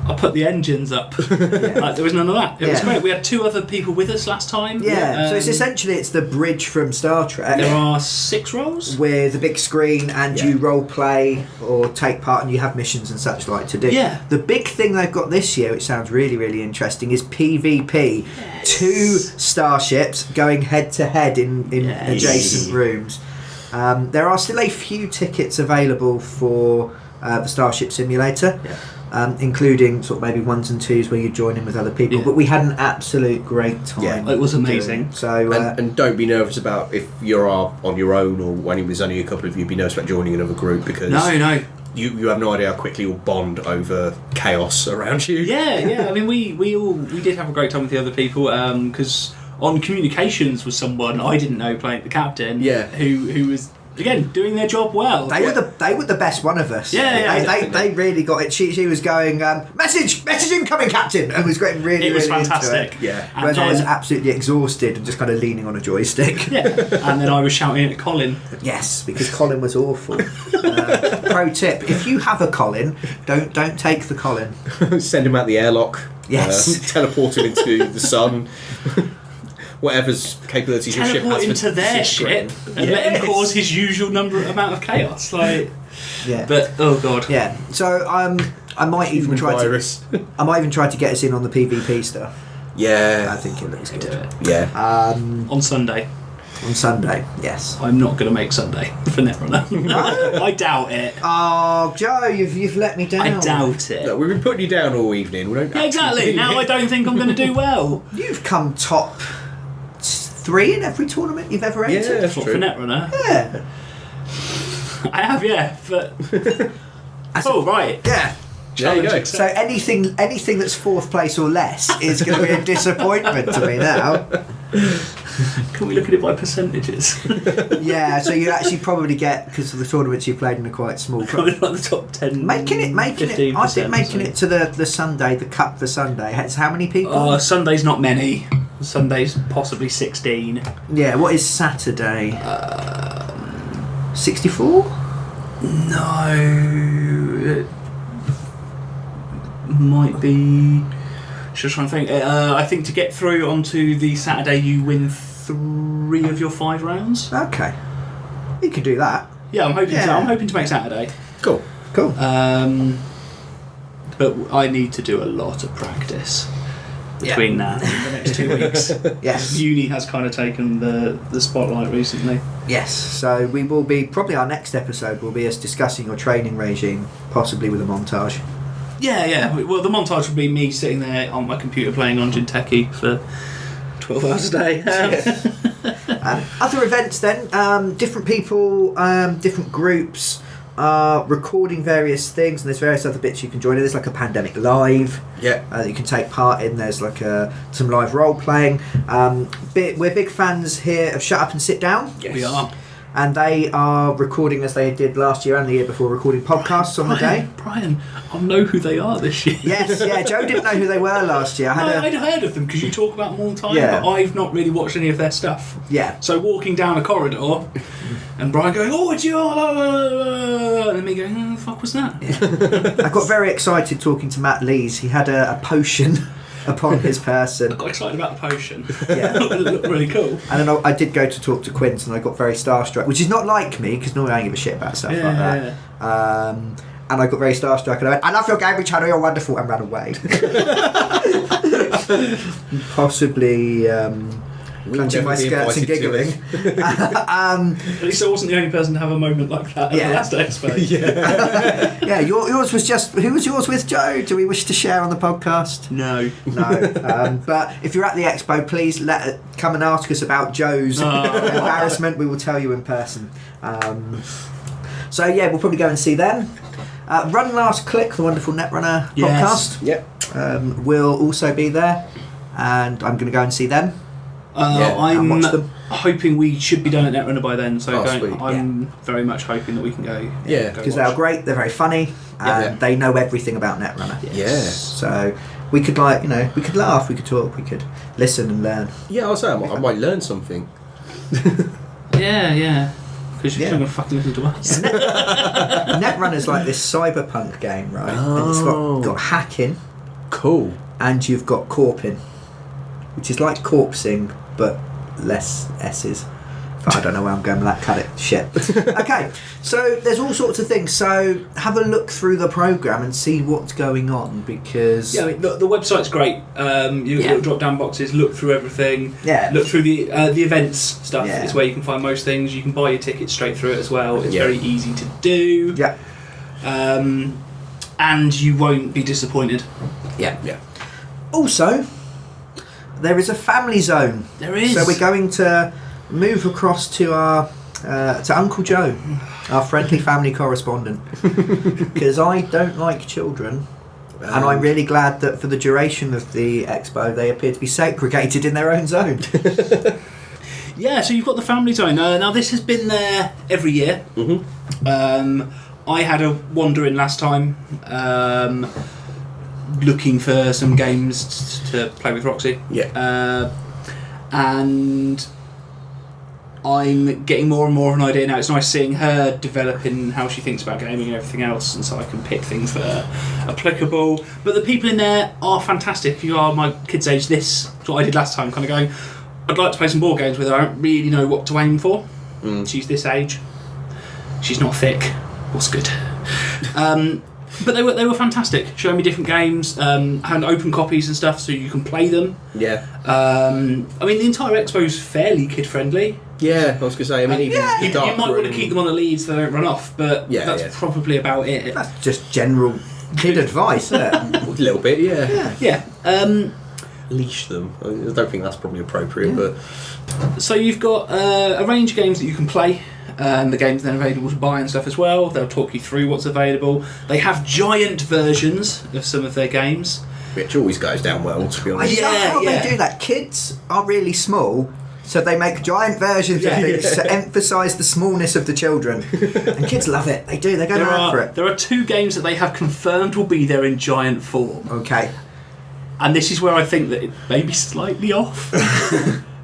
I put the engines up. Like, there was none of that. It was Yeah. great. We had 2 other people with us last time. Yeah, so it's the bridge from Star Trek. There are 6 roles. With a big screen, and Yeah. you role play or take part, and you have missions and such like to do. Yeah. The big thing they've got this year, which sounds really, really interesting, is PvP. 2 starships going head to head in Yes. adjacent rooms. There are still a few tickets available for the Starship Simulator. Yeah. Including sort of maybe 1s and 2s where you join in with other people, Yeah. but we had an absolute great time. Yeah. It was doing amazing. it. So And don't be nervous about if you're on your own or when there's only a couple of you, be nervous about joining another group because No. you have no idea how quickly you'll bond over chaos around you. Yeah. I mean, we did have a great time with the other people because on communications was someone I didn't know playing the captain. Yeah. Who was again doing their job well. they were the best one of us. Yeah, They really got it. She was going message incoming, Captain, and was getting really. It was really fantastic. Into it. Yeah. And Whereas I was then- absolutely exhausted and just kind of leaning on a joystick. Yeah, and then I was shouting at Colin. Yes, because Colin was awful. Pro tip: if you have a Colin, don't take the Colin. Send him out the airlock. Yes. Teleport him into the sun. Whatever's capabilities your ship Teleport has into their ship and let him cause his usual amount of chaos. Like, Yeah. but oh god. Yeah. So I might even Human try virus. to get us in on the PvP stuff. Yeah. I think it looks Do good. it. Yeah. On Sunday. On Sunday, yes. I'm not going to make Sunday for Netrunner. I doubt it. Oh, Joe, you've let me down. I doubt it. Look, we've been putting you down all evening. We don't Yeah, exactly. actually- Now I don't think I'm going to do well. You've come top 3 in every tournament you've ever Yeah, entered. that's For true. Netrunner. Yeah. I have, yeah. But oh right. Yeah. There you go. So anything that's 4th place or less is going to be a disappointment to me now. Can we look at it by percentages? Yeah, so you actually probably get, because of the tournaments you played in, a quite small. Probably like the top 10. Making it. I think making it to the Sunday, the Cup for Sunday. It's how many people? Sunday's not many. Sunday's possibly 16. Yeah, what is Saturday? 64? No, it might be. Just trying to think. I think to get through onto the Saturday, you win 3 of your 5 rounds. Okay, you can do that. Yeah, I'm hoping to make Saturday. Cool. But I need to do a lot of practice between now and the next 2 weeks. Yes. Uni has kind of taken the spotlight recently. Yes, so we will be, probably our next episode will be us discussing your training regime, possibly with a montage. Yeah. Well, the montage would be me sitting there on my computer playing Onjin Techie for 12 hours a day. Other events then, different people, different groups are recording various things, and there's various other bits you can join in. There's like a Pandemic Live that you can take part in. There's like some live role playing. We're big fans here of Shut Up and Sit Down. Yes. We are. And they are recording, as they did last year and the year before, recording podcasts on the day. Brian, I'll know who they are this year. Yes, yeah. Joe didn't know who they were last year. I'd heard of them because you talk about them all the time, but I've not really watched any of their stuff. Yeah. So walking down a corridor and Brian going, "Oh, it's you," and then me going, "Oh, the fuck was that?" I got very excited talking to Matt Lees. He had a potion upon his person. I got excited about the potion. Yeah. It looked really cool. And then I did go to talk to Quince, and I got very starstruck, which is not like me, because normally I don't give a shit about stuff like that. And I got very starstruck, and I went, "I love your gaming channel, you're wonderful," and ran away. Possibly clenching my skirts and giggling. At least I wasn't the only person to have a moment like that at the last expo. Yeah, yours was just... Who was yours with, Joe? Do we wish to share on the podcast? No. But if you're at the expo, please come and ask us about Joe's embarrassment. We will tell you in person. So yeah, we'll probably go and see them. Run Last Click, the wonderful Netrunner podcast. Yep. Will also be there, and I'm going to go and see them. I'm watch them. hoping we should be done at Netrunner by then, so sweet. I'm very much hoping that we can go. Because they're great, they're very funny, and they know everything about Netrunner. Yes. So we could we could laugh, we could talk, we could listen and learn. Yeah, I'll say I might learn something. Yeah. Because you're not going to fucking listen to us. Netrunner's like this cyberpunk game, right? And it's got hacking. Cool. And you've got corping, which is like corpsing, but less S's. I don't know where I'm going with that. Cut it. Shit. Okay, so there's all sorts of things. So have a look through the programme and see what's going on, because... Yeah, I mean, the website's great. You've got drop-down boxes, look through everything. Yeah. Look through the events stuff. Yeah. It's where you can find most things. You can buy your tickets straight through it as well. It's very easy to do. Yeah. And you won't be disappointed. Yeah. Also, there is a family zone. There is. So we're going to move across to our to Uncle Joe, our friendly family correspondent, because I don't like children, and I'm really glad that for the duration of the expo they appear to be segregated in their own zone. Yeah, so you've got the family zone. Now this has been there every year. Mm-hmm. I had a wander in last time, looking for some games to play with Roxy. Yeah. And I'm getting more and more of an idea now. It's nice seeing her developing how she thinks about gaming and everything else, and so I can pick things that are applicable. But the people in there are fantastic. If you are my kids' age, this is what I did last time, kind of going, I'd like to play some board games with her. I don't really know what to aim for. She's this age. She's not thick. What's good? But they were fantastic, showing me different games, and open copies and stuff so you can play them. Yeah. I mean, the entire expo is fairly kid friendly. Yeah, I was going to say, I mean, even you might want to keep them on the leads so they don't run off, but that's probably about it. That's just general kid advice, isn't it? A little bit, Yeah. Leash them. I don't think that's probably appropriate, but... So you've got a range of games that you can play. The games then available to buy and stuff as well. They'll talk you through what's available. They have giant versions of some of their games, which always goes down well, to be honest. I love how they do that. Kids are really small, so they make giant versions of things to emphasise the smallness of the children. And kids love it. They do. They go mad for it. There are 2 games that they have confirmed will be there in giant form. Okay. And this is where I think that it may be slightly off.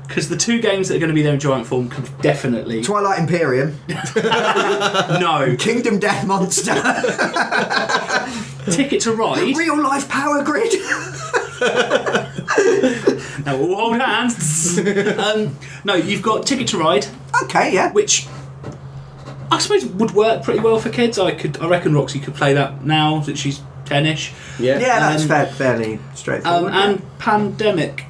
Because the two games that are going to be there in giant form can definitely... Twilight Imperium. No. Kingdom Death Monster. Ticket to Ride. Real Life Power Grid. Now we'll hold hands. No, you've got Ticket to Ride. Okay, yeah. Which I suppose would work pretty well for kids. I reckon Roxy could play that now that she's 10ish. Yeah, that's fairly straightforward. And Pandemic.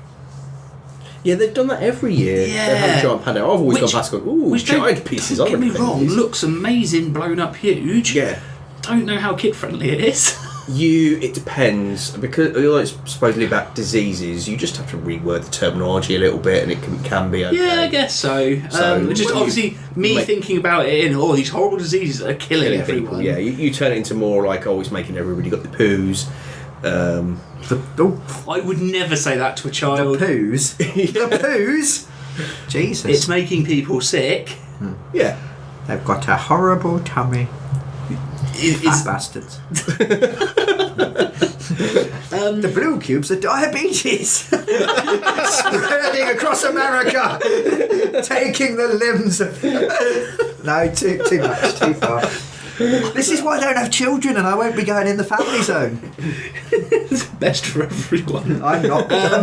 Yeah, they've done that every year. Yeah. They have a giant Pandemic. I've always gone past and gone, ooh, giant pieces. Don't get me wrong, looks amazing, blown up huge. Yeah. Don't know how kid friendly it is. It depends, because although it's supposedly about diseases, you just have to reword the terminology a little bit, and it can be okay. Yeah, I guess so. Just obviously thinking about it in these horrible diseases that are killing everyone. People, yeah, you turn it into more like it's making everybody got the poos. I would never say that to a child. The poos. The poos. Jesus. It's making people sick. Yeah, they've got a horrible tummy. Fat bastards. The blue cubes are diabetes. Spreading across America. Taking the limbs of... No, too much, too far. This is why I don't have children and I won't be going in the family zone. It's best for everyone. I'm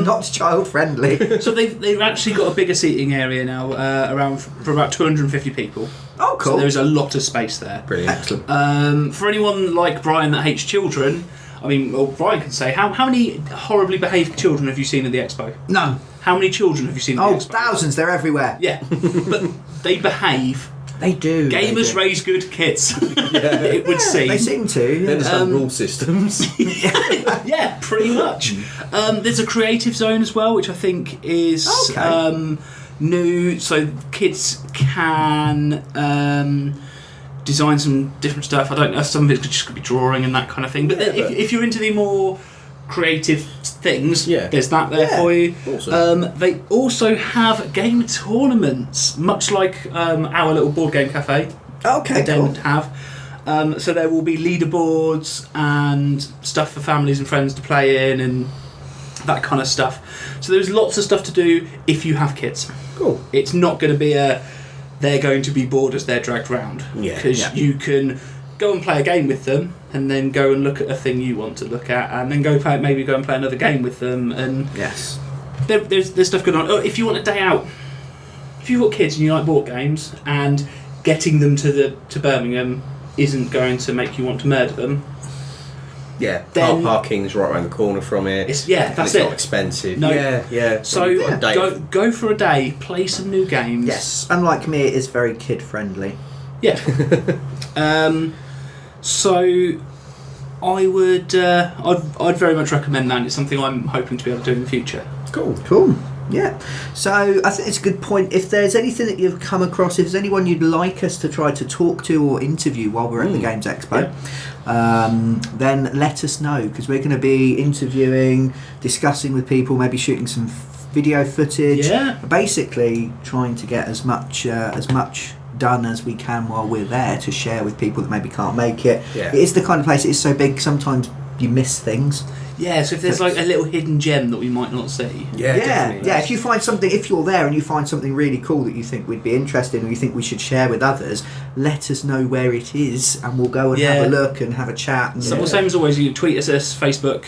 not child friendly. So they've actually got a bigger seating area now, around for about 250 people. Oh, cool. So there's a lot of space there. brilliant. Excellent. For anyone like Brian that hates children, I mean, well, Brian can say, how many horribly behaved children have you seen at the expo? None. How many children have you seen at the expo? Thousands. They're everywhere. Yeah, but they behave. They do. Gamers raise good kids. It would seem. They seem to. They Yeah. understand rule systems. Yeah, pretty much. There's a creative zone as well, which I think is new, so kids can design some different stuff. I don't know, some of it just could be drawing and that kind of thing. But if you're into the more creative things, there's that there for you. Awesome. They also have game tournaments, much like our little board game cafe. Okay, They don't have. So there will be leaderboards and stuff for families and friends to play in and that kind of stuff. So there's lots of stuff to do if you have kids. Cool. It's not going to be they're going to be bored as they're dragged round. Because you can go and play a game with them and then go and look at a thing you want to look at and then maybe go and play another game with them. And yes, there's stuff going on. Oh, if you want a day out, if you've got kids and you like board games and getting them to Birmingham isn't going to make you want to murder them. Yeah, Then, car parking's right around the corner from it. That's it's it. not expensive. No. Yeah. So go for a day, play some new games. yes. Unlike me, it is very kid friendly. Yeah. So I would, I'd very much recommend that. It's something I'm hoping to be able to do in the future. Cool. Yeah. So I think it's a good point. If there's anything that you've come across, if there's anyone you'd like us to try to talk to or interview while we're at the Games Expo, then let us know, because we're going to be interviewing, discussing with people, maybe shooting some video footage. Basically trying to get as much done as we can while we're there to share with people that maybe can't make it. It is the kind of place, it is so big, sometimes you miss things. Yeah, so if there's like a little hidden gem that we might not see. Yeah. If you find something, if you're there and you find something really cool that you think we'd be interested in or you think we should share with others, let us know where it is and we'll go and have a look and have a chat. And same as always, you tweet us, Facebook,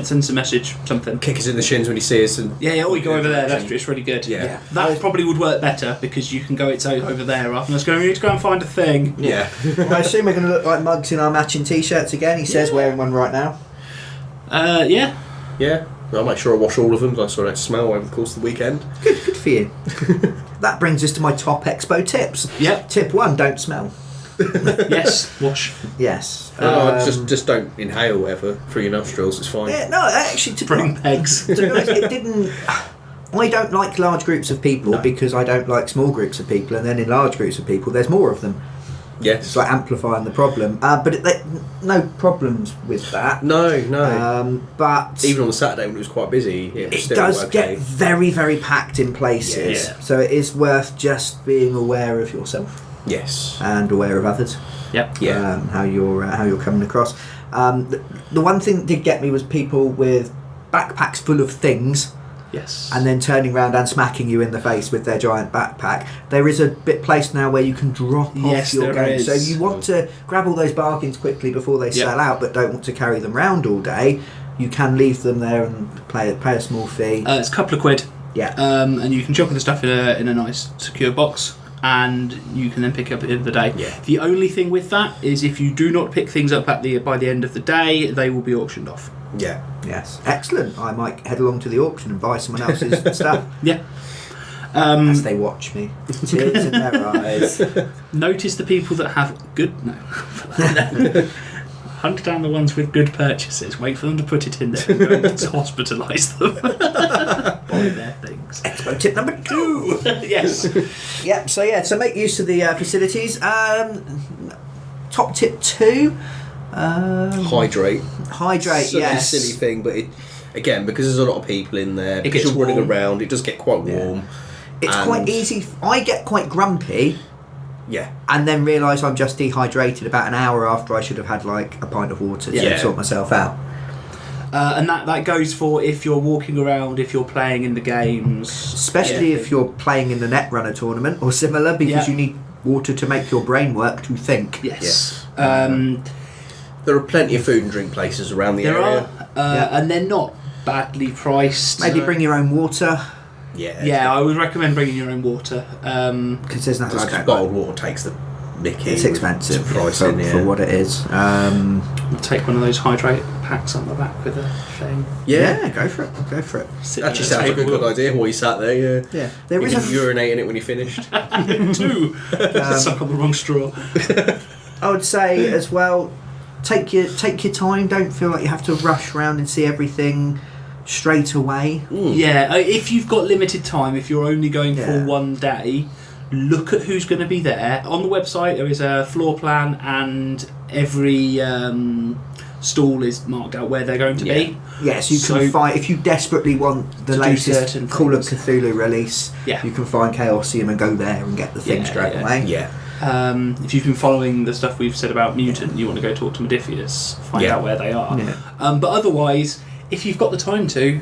send us a message, something. Kick us in the shins when you see us. And or you go over there, it's really good. Yeah. That probably would work better because you can go over there rather than us going, we need to go and find a thing. Yeah. I assume we're going to look like mugs in our matching t-shirts again. He says wearing one right now. Yeah. I'll make sure I wash all of them so I sort of smell over the course of the weekend. Good for you. That brings us to my top expo tips. Yep. Tip 1, don't smell. Yes, wash. Yes. Just don't inhale whatever through your nostrils, it's fine. Yeah, no, actually, to Bring pegs. be honest, it didn't... I don't like large groups of people because I don't like small groups of people, and then in large groups of people there's more of them. Yes. It's like amplifying the problem. But no problems with that. No. But even on the Saturday when it was quite busy, it was still does okay. get very, very packed in places. Yeah. So it is worth just being aware of yourself. Yes. And aware of others. Yep. How you're coming across. The one thing that did get me was people with backpacks full of things. Yes. And then turning around and smacking you in the face with their giant backpack. There is a bit place now where you can drop off your game. Is. So you want to grab all those bargains quickly before they sell out, but don't want to carry them round all day. You can leave them there and pay a small fee. It's a couple of quid. Yeah. And you can chuck the stuff in a nice secure box, and you can then pick it up at the end of the day. Yeah. The only thing with that is if you do not pick things up by the end of the day, they will be auctioned off. Yeah. Yes. Excellent. I might head along to the auction and buy someone else's stuff. Yeah. As they watch me. Tears in their eyes. Notice the people that have good... No. Hunt down the ones with good purchases. Wait for them to put it in there and go to hospitalise them. Buy their things. Expo tip number 2. Yes. Yep. So make use of the facilities. Top tip 2. Hydrate. Such a silly thing, but again, because there's a lot of people in there, because you're running around, it does get quite warm. It's quite easy. I get quite grumpy. Yeah. And then realise I'm just dehydrated about an hour after I should have had like a pint of water to sort myself out. And that goes for if you're walking around, if you're playing in the games. Especially if you're playing in the Netrunner tournament or similar, because you need water to make your brain work to think. Yes. There are plenty of food and drink places around the area. And they're not badly priced. Maybe bring your own water. Yeah, I would recommend bringing your own water. Because there's nothing like bottled water takes the mickey. It's expensive pricing, for what it is. I'll take one of those hydrate packs on the back with a thing. Yeah, go for it. Actually sounds like a good idea while you sat there. Yeah. There you is can urinate in it when you're finished. 2. Suck on the wrong straw. I would say as well, take your time. Don't feel like you have to rush around and see everything straight away. Yeah, if you've got limited time, if you're only going for one day, look at who's going to be there. On the website there is a floor plan, and every stall is marked out where they're going to be. Yes, you can find, if you desperately want the latest Call of Cthulhu release, you can find Chaosium and go there and get the thing straight away. If you've been following the stuff we've said about Mutant, you want to go talk to Modiphius, find out where they are. But otherwise, if you've got the time to,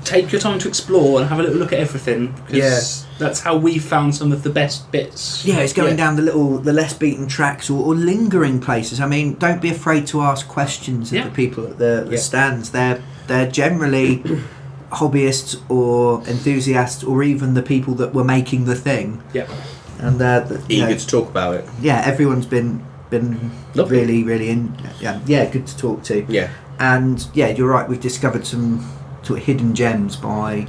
take your time to explore and have a little look at everything, because that's how we found some of the best bits. Yeah, it's going down the less beaten tracks or lingering places. I mean, don't be afraid to ask questions of the people at the stands. They're generally hobbyists or enthusiasts, or even the people that were making the thing. And they're eager to talk about it. Yeah, everyone's been really good to talk to. And you're right, we've discovered some sort of hidden gems by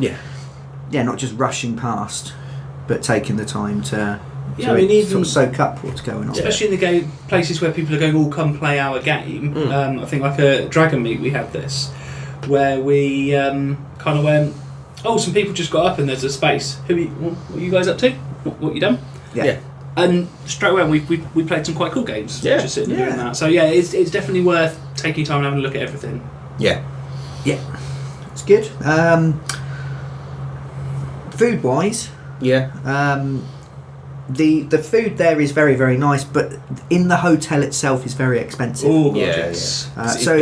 not just rushing past, but taking the time to even sort of soak up what's going on. Especially in the places where people are going, come play our game. I think like a Dragon Meet, we had this where we kind of went, some people just got up and there's a space. What are you guys up to? What you done? And straight away we played some quite cool games. Just sitting there doing that. So it's definitely worth taking time and having a look at everything. It's good. Food wise, the food there is very, very nice, but in the hotel itself is very expensive. So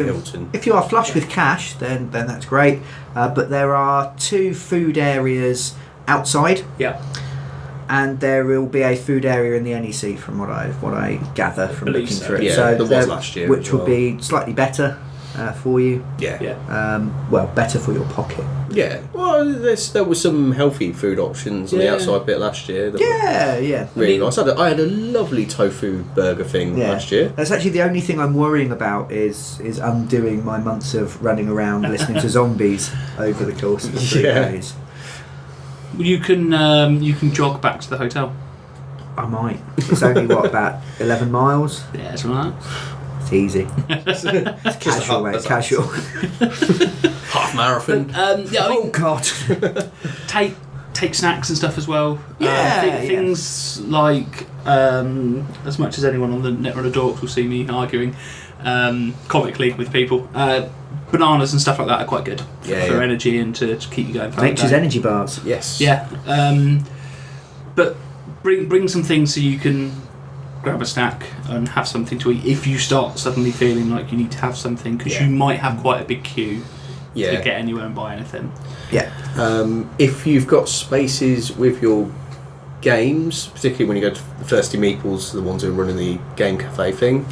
if you are flush with cash, then that's great. But there are 2 food areas outside. And there will be a food area in the NEC, from what I gather from looking through it. So there was last year, which will be slightly better for you. Better for your pocket. Well, there were some healthy food options on the outside bit last year. Really nice. I had a lovely tofu burger thing last year. That's actually the only thing I'm worrying about is undoing my months of running around listening to zombies over the course of the 3 days. You can jog back to the hotel. I might. It's only about 11 miles. Yeah, something like that. It's easy. It's casual, mate. Casual. Half marathon. God. Take snacks and stuff as well. Things like, as much as anyone on the Netrunner Dorks will see me arguing comically with people, bananas and stuff like that are quite good for energy and to keep you going. Nature's energy bars. Yes. But bring some things so you can grab a snack and have something to eat if you start suddenly feeling like you need to have something, because you might have quite a big queue to get anywhere and buy anything. Yeah. If you've got spaces with your games, particularly when you go to the Thirsty Meeples, the ones who are running the game cafe thing,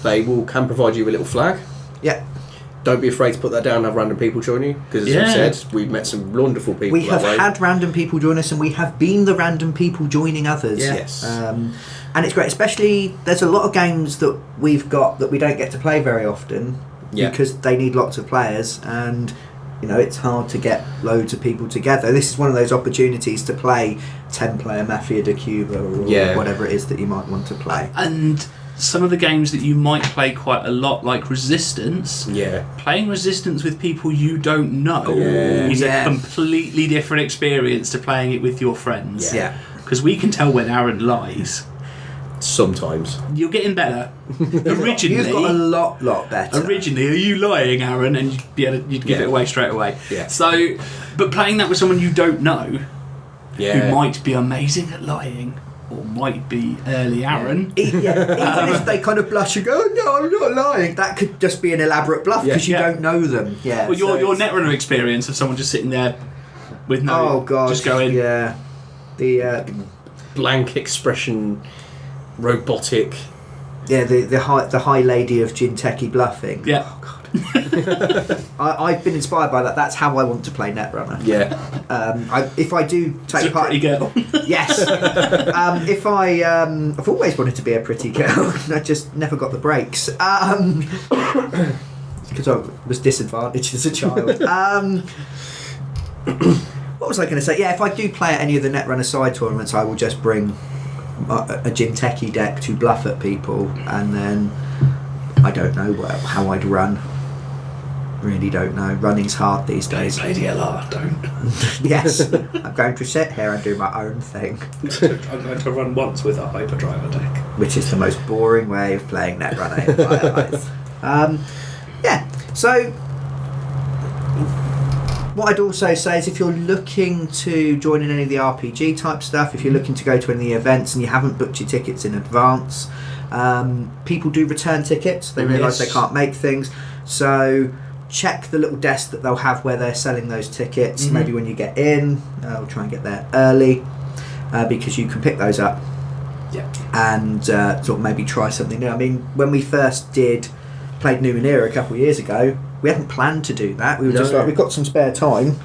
they can provide you with a little flag. Yeah. Don't be afraid to put that down and have random people join you, because as we've said, we've met some wonderful people. We have had random people join us, and we have been the random people joining others. Yes. And it's great, especially there's a lot of games that we've got that we don't get to play very often because they need lots of players, and it's hard to get loads of people together. This is one of those opportunities to play 10-player Mafia de Cuba or whatever it is that you might want to play. And some of the games that you might play quite a lot, like Resistance, playing Resistance with people you don't know is a completely different experience to playing it with your friends. Yeah. Because we can tell when Aaron lies. Sometimes. You're getting better. Originally, you've got a lot better. Originally, are you lying, Aaron? And you'd give it away straight away. Yeah. So, but playing that with someone you don't know, who might be amazing at lying, or might be early Aaron. Even if they kind of blush and go, "Oh, no, I'm not lying," that could just be an elaborate bluff because you don't know them. Yeah. Well, your Netrunner experience of someone just sitting there with no, just going, the blank expression. Robotic. The high lady of Jinteki bluffing. Yeah. Oh god. I've been inspired by that. That's how I want to play Netrunner. Yeah. If I do take part, pretty girl. Yes. If I've always wanted to be a pretty girl. I just never got the breaks. Because I was disadvantaged as a child. What was I going to say? Yeah, if I do play at any of the Netrunner side tournaments, I will just bring a Jinteki deck to bluff at people, and then I don't know how I'd run. Really don't know. Running's hard these days. Play DLR, don't. Yes, I'm going to sit here and do my own thing. I'm going to run once with a hyperdriver deck, which is the most boring way of playing Netrunner in my life. So what I'd also say is if you're looking to join in any of the RPG type stuff, if you're looking to go to any of the events and you haven't booked your tickets in advance, people do return tickets. They realise they can't make things. So check the little desk that they'll have where they're selling those tickets. Maybe when you get in, I'll try and get there early because you can pick those up and sort of maybe try something new. I mean, when we first played Numenera a couple of years ago, we hadn't planned to do that. We were just like, we've got some spare time.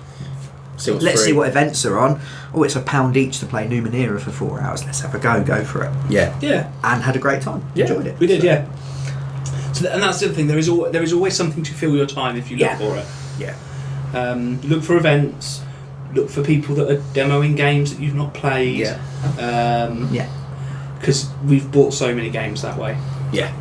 Let's see what events are on. Oh, it's £1 each to play Numenera for 4 hours. Let's have a go for it. Yeah. And had a great time. Enjoyed it. We did, So and that's the other thing. There is always something to fill your time if you look for it. Yeah. Look for events. Look for people that are demoing games that you've not played. Because we've bought so many games that way. Yeah.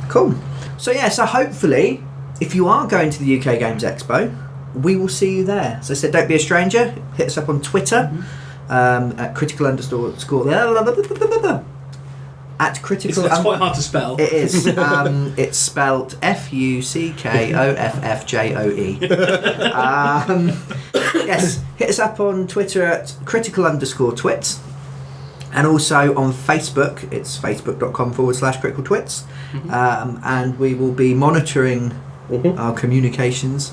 Cool. So hopefully, if you are going to the UK Games Expo, we will see you there. As I said, don't be a stranger. Hit us up on Twitter at critical_. At critical. It's quite hard to spell. It is. It's spelled FUCKOFFJOE. Yes. Hit us up on Twitter at critical_twits. And also on Facebook, it's facebook.com/criticaltwits. And we will be monitoring our communications.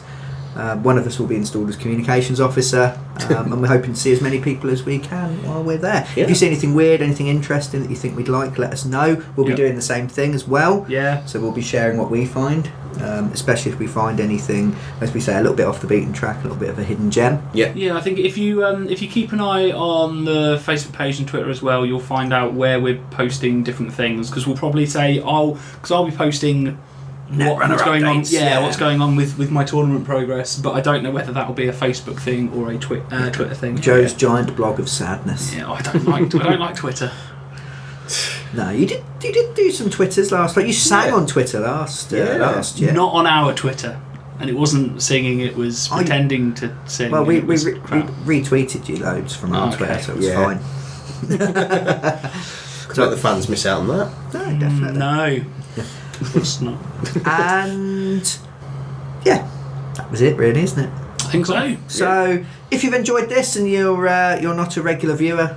One of us will be installed as communications officer, and we're hoping to see as many people as we can while we're there. If you see anything weird, anything interesting that you think we'd like, let us know. We'll be doing the same thing as well. So we'll be sharing what we find, especially if we find anything, as we say, a little bit off the beaten track, a little bit of a hidden gem. I think if you keep an eye on the Facebook page and Twitter as well, you'll find out where we're posting different things, because we'll probably say I'll be posting what's going on. What's going on with my tournament progress, but I don't know whether that will be a Facebook thing or a Twitter thing. Joe's giant blog of sadness. I don't like Twitter. No, you did do some Twitters last week. You sang on Twitter last year. Not on our Twitter, and it wasn't singing. It was pretending to sing. Well, we retweeted you loads from our Twitter, so it was fine. Don't the fans miss out on that? No, definitely. No. It's not. And that was it, really, isn't it? I think so. So, if you've enjoyed this and you're not a regular viewer,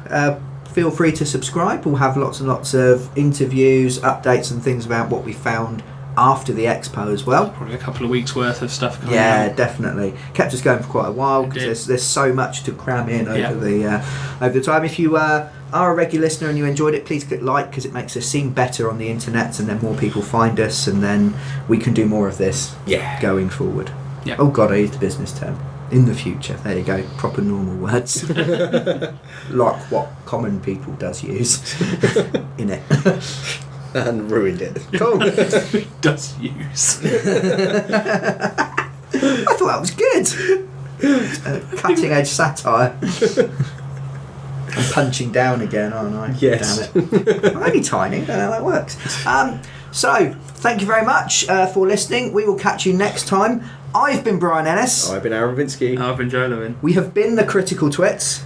feel free to subscribe. We'll have lots and lots of interviews, updates, and things about what we found after the expo as well. Probably a couple of weeks worth of stuff coming Yeah, out. definitely. Kept us going for quite a while because there's so much to cram in over the time. If you are a regular listener and you enjoyed it, please click like because it makes us seem better on the internet, and then more people find us, and then we can do more of this going forward. Yeah. Oh God, I used a business term. In the future. There you go. Proper normal words. Like what common people does use in it. And ruined it. Cool. Does use. I thought that was good. Cutting edge satire. I'm punching down again, aren't I? Yes. Damn it. I'm only tiny. I don't know how that works. So, thank you very much for listening. We will catch you next time. I've been Brian Ennis. I've been Aaron Vinsky. I've been Joe Lewin. We have been the Critical Twits.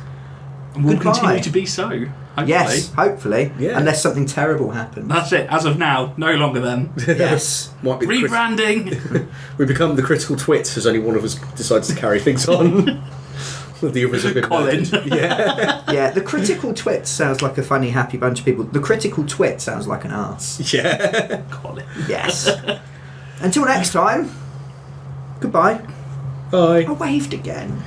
And we'll Goodbye. continue to be so. Hopefully. Yes, hopefully. Yeah. Unless something terrible happens. That's it. As of now, no longer them. Yes. Might be the Rebranding. we become the Critical Twits as only one of us decides to carry things on. The others have been Colin. Yeah, the Critical Twits sounds like a funny, happy bunch of people. The Critical Twit sounds like an arse. Yeah. Colin. Yes. Until next time, goodbye. Bye. I waved again.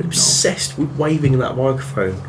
Obsessed with waving in that microphone.